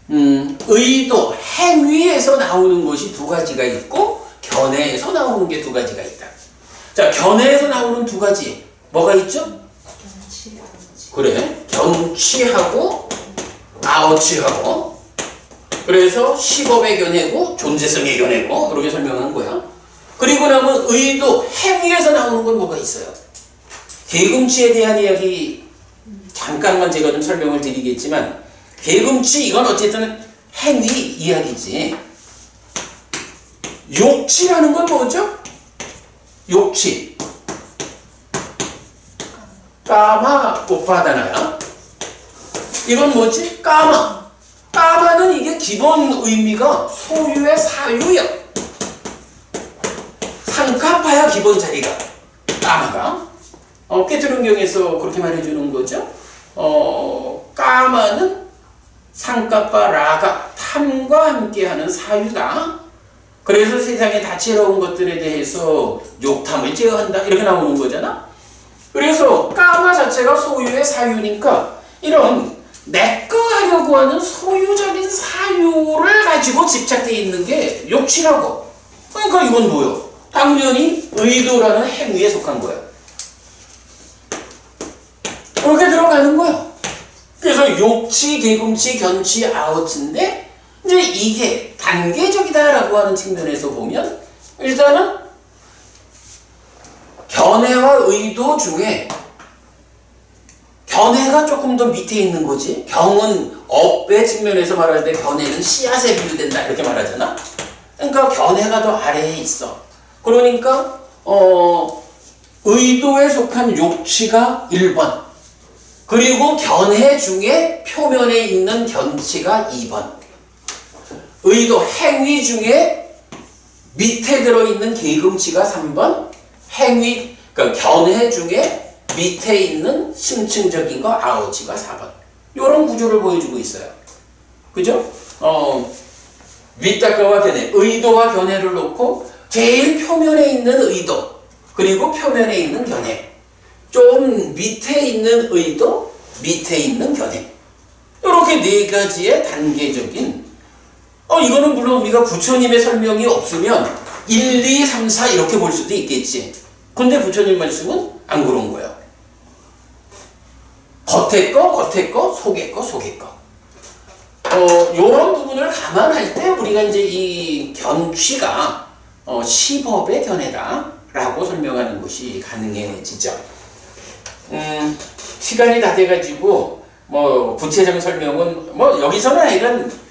의도, 행위에서 나오는 것이 두 가지가 있고 견해에서 나오는 게 두 가지가 있다. 자, 견해에서 나오는 두 가지 뭐가 있죠? 그래, 견취하고 아어취하고. 그래서 시법의 견해고 존재성의 견해고 그렇게 설명한 거야. 그리고 나면 의도, 행위에서 나오는 건 뭐가 있어요? 계금취에 대한 이야기 잠깐만 제가 좀 설명을 드리겠지만 계금취 이건 어쨌든 행위 이야기지. 욕취라는 건 뭐죠? 욕취. 까마 오빠다나야. 이건 뭐지? 까마. 까마는 이게 기본 의미가 소유의 사유야. 상카파야 기본 자리가 까마가 꿰뚫은경에서 그렇게 말해주는 거죠. 까마는 상각과 라각, 탐과 함께하는 사유다. 그래서 세상에 다채로운 것들에 대해서 욕탐을 제어한다 이렇게 나오는 거잖아. 그래서 까마 자체가 소유의 사유니까 이런 내꺼 하려고 하는 소유적인 사유를 가지고 집착되어 있는 게 욕취라고. 그러니까 이건 뭐요? 당연히 의도라는 행위에 속한 거야. 그렇게 들어가는 거야. 그래서 욕취, 계금취, 견취, 아어치인데 이제 이게 단계적이다라고 하는 측면에서 보면 일단은 견해와 의도 중에 견해가 조금 더 밑에 있는 거지. 경은 업의 측면에서 말할 때 견해는 씨앗에 비유된다 이렇게 말하잖아. 그러니까 견해가 더 아래에 있어. 그러니까 의도에 속한 욕취가 1번, 그리고 견해 중에 표면에 있는 견취가 2번, 의도 행위 중에 밑에 들어있는 계금치가 3번, 행위 그러니까 견해 중에 밑에 있는 심층적인 거 아오치가 4번. 이런 구조를 보여주고 있어요. 그죠? 윗닦아와 견해, 의도와 견해를 놓고 제일 표면에 있는 의도, 그리고 표면에 있는 견해, 좀 밑에 있는 의도, 밑에 있는 견해. 이렇게 네 가지의 단계적인 이거는 물론 우리가 부처님의 설명이 없으면 1, 2, 3, 4 이렇게 볼 수도 있겠지. 근데 부처님 말씀은 안 그런 거예요. 겉에 거, 속에 거. 요런 부분을 감안할 때 우리가 이제 이 견취가 시법의 견해다라고 설명하는 것이 가능해지죠. 시간이 다 돼가지고 구체적인 설명은 여기서는 아니란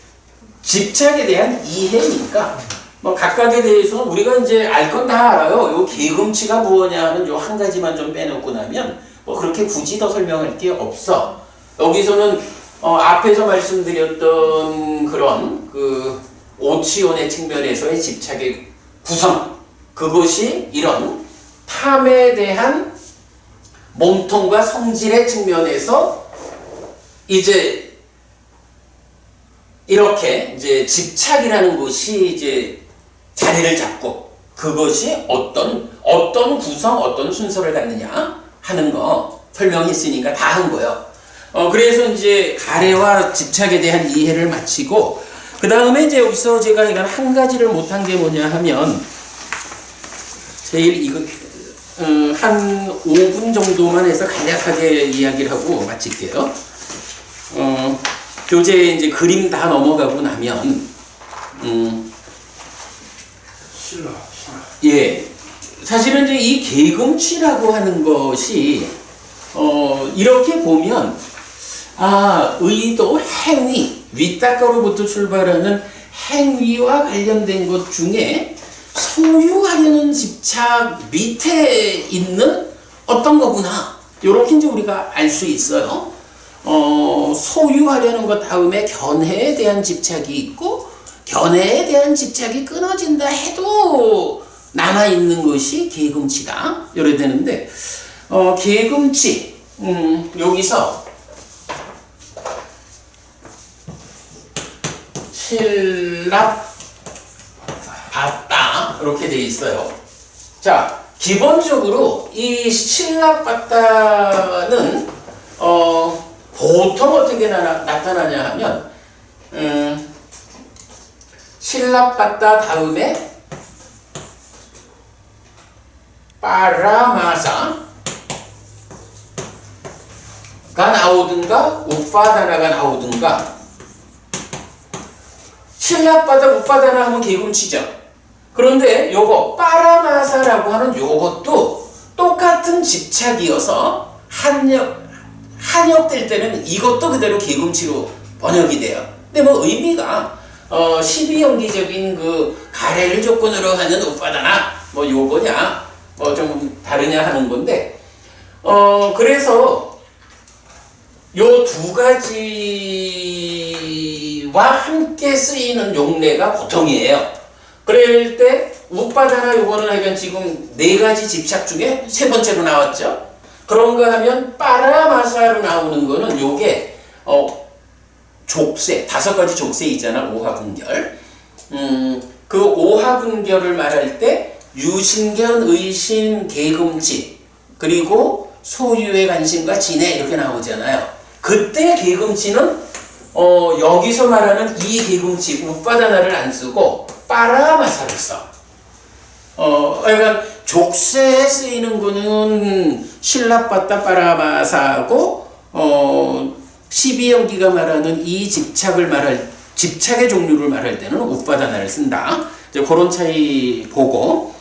집착에 대한 이해니까 각각에 대해서는 우리가 이제 알 건 다 알아요. 요 계금치가 무엇냐 하는 요 한 가지만 좀 빼놓고 나면 그렇게 굳이 더 설명할 게 없어. 여기서는 앞에서 말씀드렸던 그런 그 오치원의 측면에서의 집착의 구성, 그것이 이런 탐에 대한 몸통과 성질의 측면에서 이제 이렇게 이제 집착이라는 것이 이제 자리를 잡고 그것이 어떤 구성, 어떤 순서를 갖느냐 하는 거 설명했으니까 다 한 거예요. 그래서 이제 가래와 집착에 대한 이해를 마치고 그 다음에 이제 여기서 제가 이건 한 가지를 못한 게 뭐냐 하면 제일 이거 한 5분 정도만 해서 간략하게 이야기를 하고 마칠게요. 교재에 이제 그림 다 넘어가고 나면 신라. 예, 사실은 이제 이 계금취라고 하는 것이 이렇게 보면 의도, 행위, 윗닦아로부터 출발하는 행위와 관련된 것 중에 소유하려는 집착 밑에 있는 어떤 거구나. 이렇게 이제 우리가 알 수 있어요. 소유하려는 것 다음에 견해에 대한 집착이 있고 견해에 대한 집착이 끊어진다 해도 남아있는 것이 계금치다. 이래 되는데 계금치 여기서 신랍 받다 이렇게 돼 있어요. 자, 기본적으로 이 신랍 받다는 보통 어떻게 나타나냐 하면 신랍 받다 다음에 파라마사가 나오든가 우파다나가 나오든가. 신랍받아 우파다나 하면 계금치죠. 그런데 요거 파라마사라고 하는 요것도 똑같은 집착이어서 한역될 때는 이것도 그대로 계금치로 번역이 돼요. 근데 의미가 12연기적인 그 가래를 조건으로 하는 우파다나 요거냐 좀 다르냐 하는 건데 그래서 요 두 가지와 함께 쓰이는 용례가 보통이에요. 그럴 때 웃바다나 요거는 하여간 지금 네 가지 집착 중에 세 번째로 나왔죠. 그런가 하면 빠라마사로 나오는 거는 요게 족쇄, 다섯 가지 족쇄 있잖아. 오하분결. 그 오하분결을 말할 때 유신견, 의신, 계금치 그리고 소유의 관심과 진해 이렇게 나오잖아요. 그때 계금치는 여기서 말하는 이 계금치 웃바다나를 안 쓰고 빠라마사를 써. 그러니까 족쇄에 쓰이는 거는 신라빠따 빠라마사고 12연기가 말하는 이 집착의 종류를 말할 때는 웃바다나를 쓴다. 이제 그런 차이 보고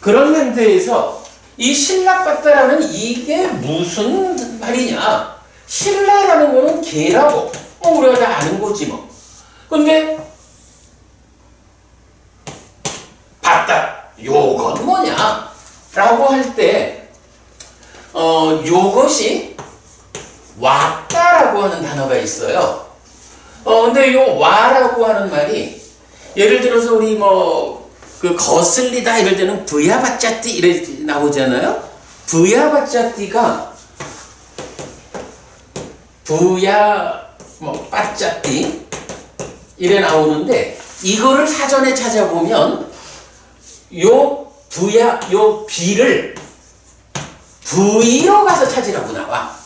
그런 상태에서 이 신라빠따라는 이게 무슨 말이냐? 신라라는 거는 개라고 우리가 다 아는 거지 뭐. 근데 빠따 요건 뭐냐? 라고 할 때 요것이 왔다라고 하는 단어가 있어요. 근데 요 와라고 하는 말이 예를 들어서 우리 그 거슬리다 이럴 때는 부야바짜띠 이래 나오잖아요. 부야바짜띠가 빠짜띠 이래 나오는데 이거를 사전에 찾아보면 요 비를 부위로 가서 찾으라고 나와.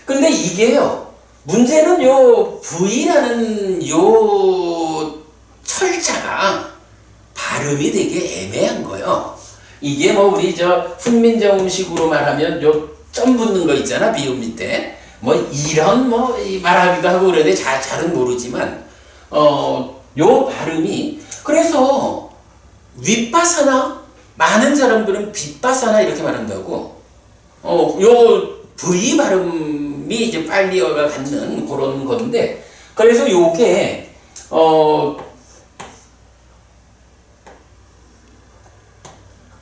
근데 이게요, 문제는 요 부위라는 요 철자가 발음이 되게 애매한 거예요. 이게 우리 훈민정음식으로 말하면 요 점 붙는 거 있잖아, 비읍 밑에. 이런 말하기도 하고 그러는데 잘은 모르지만, 요 발음이, 그래서 윗바사나, 많은 사람들은 빗바사나 이렇게 말한다고, 요 V 발음이 이제 빨리어가 갖는 그런 건데, 그래서 요게,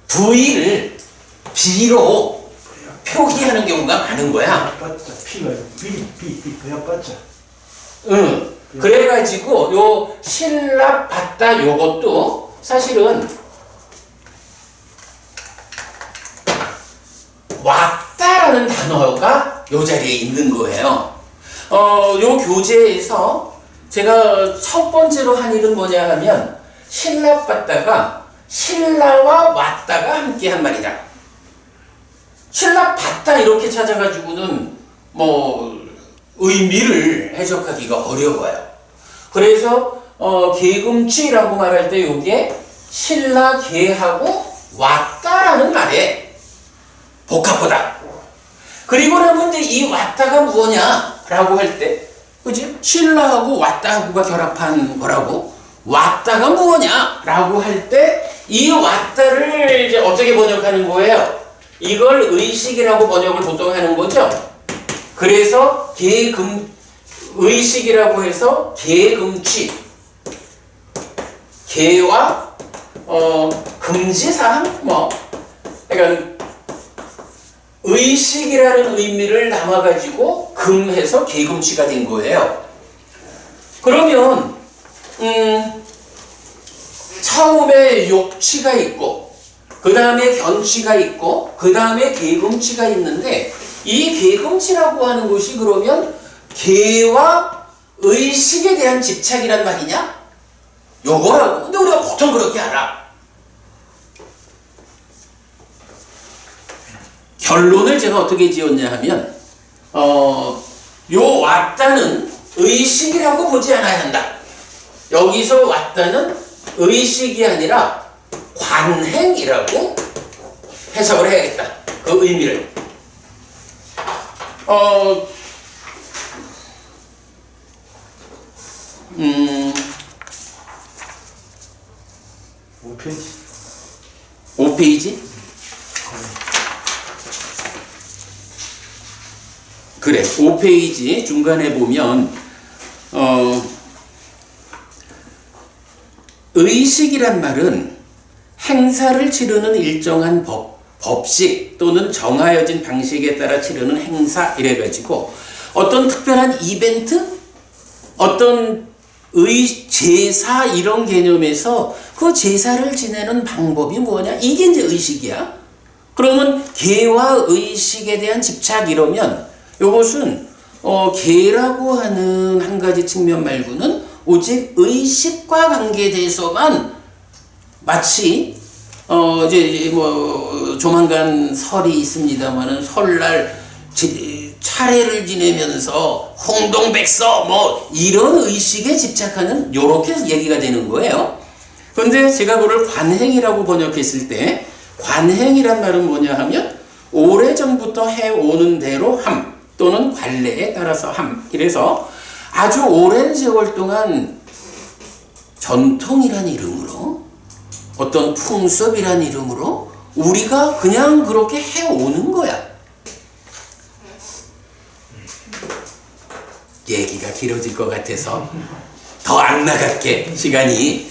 V를 B로 표기하는 경우가 많은 거야. 빠짜 피가 그야 빠짜. 응. 그래가지고 요 신라받다 요것도 사실은 왔다라는 단어가 요 자리에 있는 거예요. 요 교재에서 제가 첫 번째로 한 일은 뭐냐 하면 신라받다가 신라와 왔다가 함께 한 말이다. 신라받다 이렇게 찾아가지고는 의미를 해석하기가 어려워요. 그래서 계금치라고 말할 때 요게 신라계하고 왔다라는 말에 복합보다. 그리고 나면 이 왔다가 뭐냐 라고 할 때, 그지? 신라하고 왔다하고가 결합한 거라고. 왔다가 뭐냐 라고 할 때 이 왔다를 이제 어떻게 번역하는 거예요? 이걸 의식이라고 번역을 보통 하는 거죠. 그래서 의식이라고 해서 계금치, 계와 금지사항 그러니까 의식이라는 의미를 담아가지고 금해서 계금치가 된 거예요. 그러면 처음에 욕치가 있고 그 다음에 견치가 있고 그 다음에 계금치가 있는데 이 계금치라고 하는 것이 그러면 계와 의식에 대한 집착이란 말이냐? 요거라고. 근데 우리가 보통 그렇게 알아. 결론을 제가 어떻게 지었냐 하면 요 왔다는 의식이라고 보지 않아야 한다. 여기서 왔다는 의식이 아니라 관행이라고 해석을 해야겠다. 그 의미를. 5페이지? 그래, 5페이지 중간에 보면 의식이란 말은 행사를 치르는 일정한 법식 또는 정하여진 방식에 따라 치르는 행사 이래가지고 어떤 특별한 이벤트, 어떤 제사 이런 개념에서 그 제사를 지내는 방법이 뭐냐? 이게 이제 의식이야. 그러면 개와 의식에 대한 집착 이러면 이것은 개라고 하는 한 가지 측면 말고는 오직 의식과 관계돼서만 마치 이제 뭐 조만간 설이 있습니다만은 설날 차례를 지내면서 홍동백서 뭐 이런 의식에 집착하는 요렇게 얘기가 되는 거예요. 그런데 제가 그걸 관행이라고 번역했을 때 관행이란 말은 뭐냐 하면 오래전부터 해오는 대로 함 또는 관례에 따라서 함. 그래서 아주 오랜 세월 동안 전통이란 이름으로 어떤 풍습이란 이름으로 우리가 그냥 그렇게 해오는 거야. 얘기가 길어질 것 같아서 더 안 나갈게. 시간이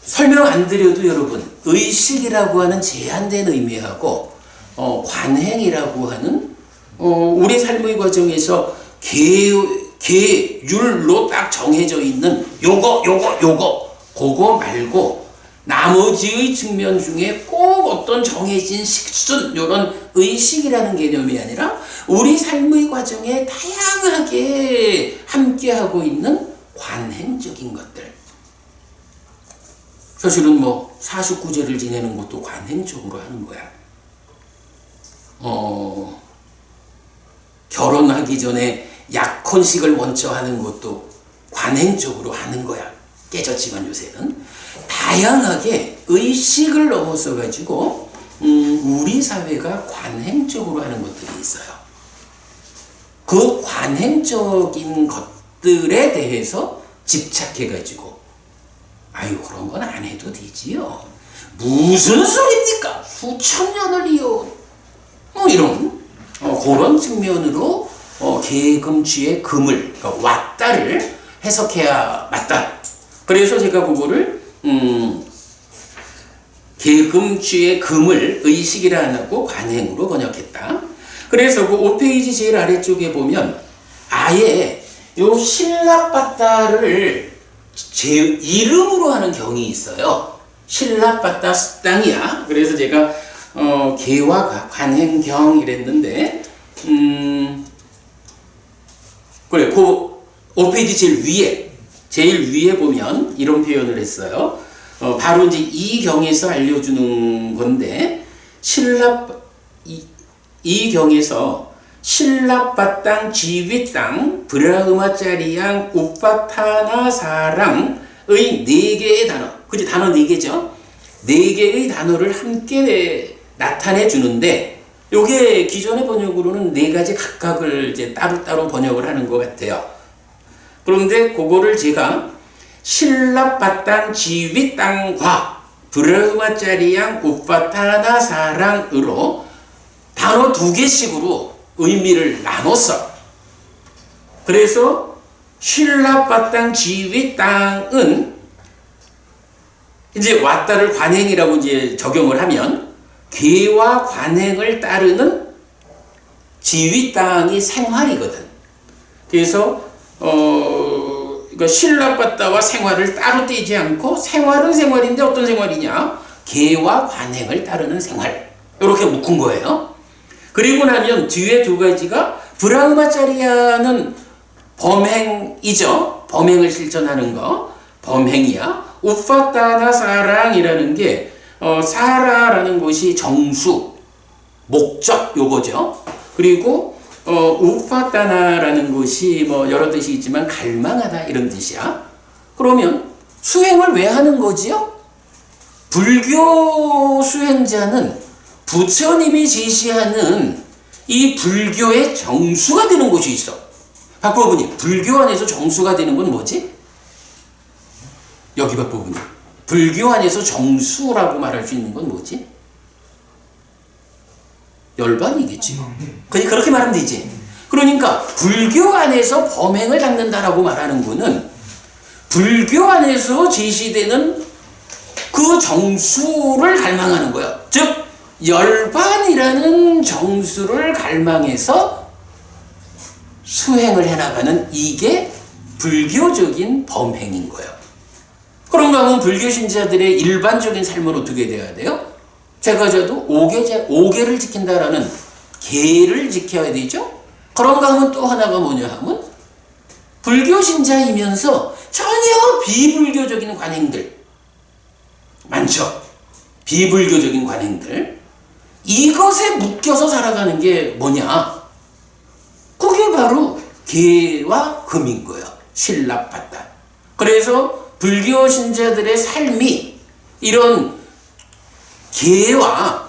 설명 안 드려도 여러분 의식이라고 하는 제한된 의미하고 관행이라고 하는 우리 삶의 과정에서 계율로 딱 정해져 있는 요거 그거 말고 나머지의 측면 중에 꼭 어떤 정해진 식순 이런 의식이라는 개념이 아니라 우리 삶의 과정에 다양하게 함께하고 있는 관행적인 것들. 사실은 뭐 49제를 지내는 것도 관행적으로 하는 거야. 결혼하기 전에 약혼식을 먼저 하는 것도 관행적으로 하는 거야. 깨졌지만 요새는 다양하게 의식을 넘어서 가지고 우리 사회가 관행적으로 하는 것들이 있어요. 그 관행적인 것들에 대해서 집착해 가지고 아유 그런 건 안 해도 되지요. 무슨 소리입니까? 수천 년을 이어온 뭐 이런 그런 측면으로 계금쥐의 금을 그러니까 왔다를 해석해야 맞다. 그래서 제가 그거를 계금쥐의 금을 의식이라 안 하고 관행으로 번역했다. 그래서 그 5페이지 제일 아래쪽에 보면 아예 요 신라바다를 제 이름으로 하는 경이 있어요. 신라바다 땅이야. 그래서 제가 개와 관행경 이랬는데 그래 그 5페이지 제일 위에 보면 이런 표현을 했어요. 바로 이제 이 경에서 알려주는 건데 이 경에서 신라바땅 지휘땅 브라흐마짜리양 우파타나 사랑의 4개의 단어 그치 단어 4개죠 4개의 단어를 함께 나타내 주는데 요게 기존의 번역으로는 4가지 각각을 이제 따로따로 번역을 하는 것 같아요. 그런데 그거를 제가 신라바땅 지휘땅과 브라흐마짜리양 우파타나 사랑으로 단어 2개씩으로 의미를 나눴어. 그래서 신라바땅 지휘땅은 이제 왔다를 관행이라고 이제 적용을 하면 계와 관행을 따르는 지휘땅이 생활이거든. 그래서 그러니까 신라바다와 생활을 따로 떼지 않고 생활은 생활인데 어떤 생활이냐? 계와 관행을 따르는 생활. 이렇게 묶은 거예요. 그리고 나면 뒤에 2가지가 브라흐마짜리아는 범행이죠. 범행을 실천하는 거. 범행이야. 우파타나 사랑이라는 게 사라라는 것이 정수, 목적 요거죠. 그리고 우파타나라는 것이 뭐 여러 뜻이 있지만 갈망하다 이런 뜻이야. 그러면 수행을 왜 하는 거지요? 불교 수행자는 부처님이 제시하는 이 불교의 정수가 되는 곳이 있어. 박보부님, 불교 안에서 정수가 되는 건 뭐지? 여기 박보부님, 불교 안에서 정수라고 말할 수 있는 건 뭐지? 열반이겠지. 그렇게 말하면 되지. 그러니까 불교 안에서 범행을 닦는다라고 말하는 거는 불교 안에서 제시되는 그 정수를 갈망하는 거야. 즉 열반이라는 정수를 갈망해서 수행을 해나가는 이게 불교적인 범행인 거예요. 그런가 하면 불교 신자들의 일반적인 삶은 어떻게 돼야 돼요? 제가자도 오계를 지킨다라는 계를 지켜야 되죠. 그런가 하면 또 하나가 뭐냐 하면 불교 신자이면서 전혀 비불교적인 관행들 많죠. 비불교적인 관행들 이것에 묶여서 살아가는 게 뭐냐? 그게 바로 계와 금인 거예요. 신랍받다. 그래서 불교 신자들의 삶이 이런 계와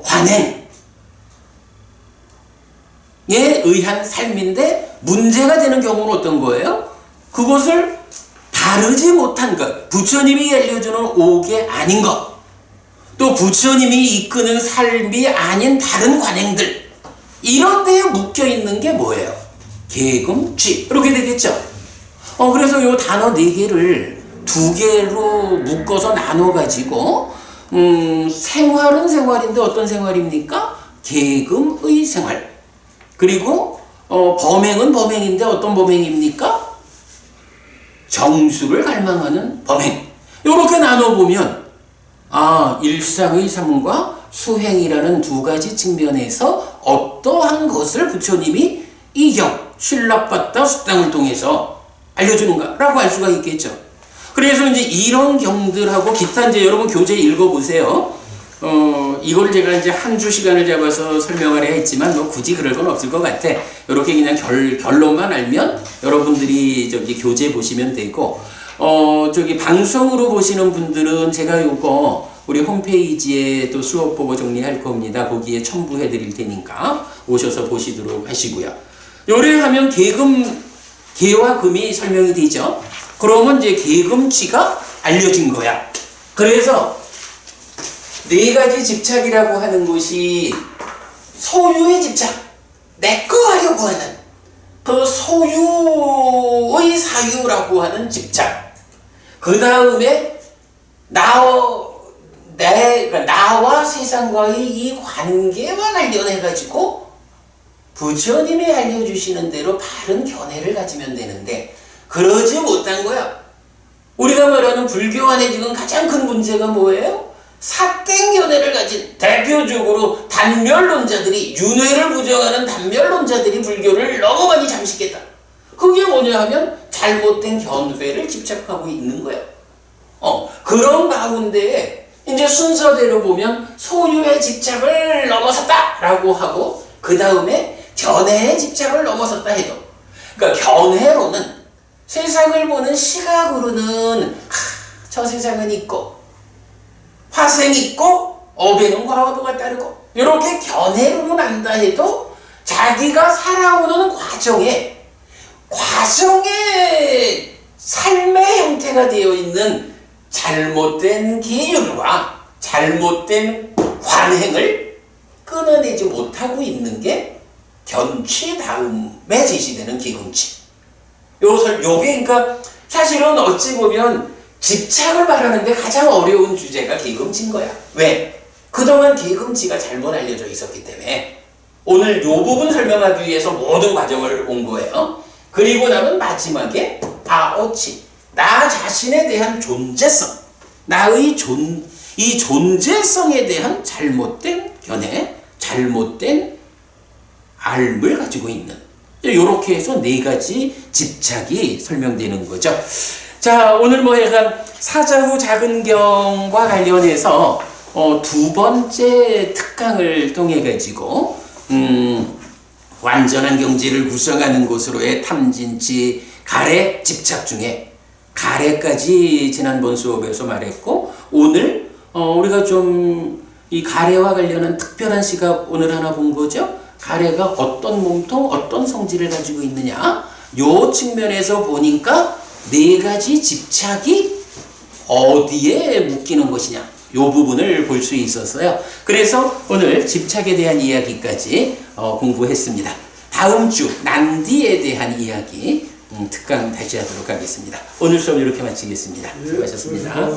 관행에 의한 삶인데 문제가 되는 경우는 어떤 거예요? 그것을 다르지 못한 것, 부처님이 알려주는 옥이 아닌 것, 또 부처님이 이끄는 삶이 아닌 다른 관행들, 이런 데에 묶여 있는 게 뭐예요? 계금쥐 이렇게 되겠죠. 그래서 이 단어 4개를 2개로 묶어서 나눠가지고 생활은 생활인데 어떤 생활입니까? 계금의 생활. 그리고 범행은 범행인데 어떤 범행입니까? 정수를 갈망하는 범행. 이렇게 나눠보면 일상의 삶과 수행이라는 2가지 측면에서 어떠한 것을 부처님이 이경, 신랍받다 숙당을 통해서 알려주는가라고 알 수가 있겠죠. 그래서 이제 이런 경들하고 기타 이제 여러분 교재 읽어보세요. 이걸 제가 이제 한 주 시간을 잡아서 설명을 해야 했지만 뭐 굳이 그럴 건 없을 것 같아. 이렇게 그냥 결론만 알면 여러분들이 저기 교재 보시면 되고, 저기 방송으로 보시는 분들은 제가 이거 우리 홈페이지에 또 수업 보고 정리할 겁니다. 거기에 첨부해 드릴 테니까 오셔서 보시도록 하시고요. 요래하면 계와 금이 설명이 되죠. 그러면 이제 계금쥐가 알려진 거야. 그래서 4가지 집착이라고 하는 것이 소유의 집착, 내 거 하려고 하는 그 소유의 사유라고 하는 집착. 그 다음에 나와 세상과의 이 관계와 관련해가지고 부처님이 알려주시는 대로 바른 견해를 가지면 되는데 그러지 못한 거야. 우리가 말하는 불교 안에 지금 가장 큰 문제가 뭐예요? 사땡견해를 가진 대표적으로 단멸론자들이, 윤회를 부정하는 단멸론자들이 불교를 너무 많이 잠식했다. 그게 뭐냐 하면 잘못된 견회를 집착하고 있는 거야. 그런 가운데에 이제 순서대로 보면 소유의 집착을 넘어섰다 라고 하고 그 다음에 견해의 집착을 넘어섰다 해도, 그러니까 견해로는 세상을 보는 시각으로는 저 세상은 있고 화생이 있고 업에는 과거가 따르고 이렇게 견해로는 안다 해도 자기가 살아오는 과정에 삶의 형태가 되어 있는 잘못된 기율과 잘못된 관행을 끊어내지 못하고 있는 게 견취 다음에 제시되는 기금치. 요게 그러니까 사실은 어찌 보면 집착을 말하는데 가장 어려운 주제가 계금치인 거야. 왜? 그동안 계금치가 잘못 알려져 있었기 때문에 오늘 요 부분 설명하기 위해서 모든 과정을 온 거예요. 그리고 나면 마지막에 아오치, 나 자신에 대한 존재성, 이 존재성에 대한 잘못된 견해, 잘못된 알을 가지고 있는, 이렇게 해서 4가지 집착이 설명되는 거죠. 자, 오늘 약간 사자후 작은경과 관련해서 2번째 특강을 통해 가지고 완전한 경지를 구성하는 곳으로의 탐진치 가래 집착 중에 가래까지 지난번 수업에서 말했고, 오늘 우리가 좀 이 가래와 관련한 특별한 시각 오늘 하나 본 거죠. 가래가 어떤 몸통, 어떤 성질을 가지고 있느냐, 요 측면에서 보니까 4가지 집착이 어디에 묶이는 것이냐, 요 부분을 볼 수 있었어요. 그래서 오늘 집착에 대한 이야기까지 공부했습니다. 다음 주 난디에 대한 이야기 특강 다시 하도록 하겠습니다. 오늘 수업 이렇게 마치겠습니다. 수고하셨습니다.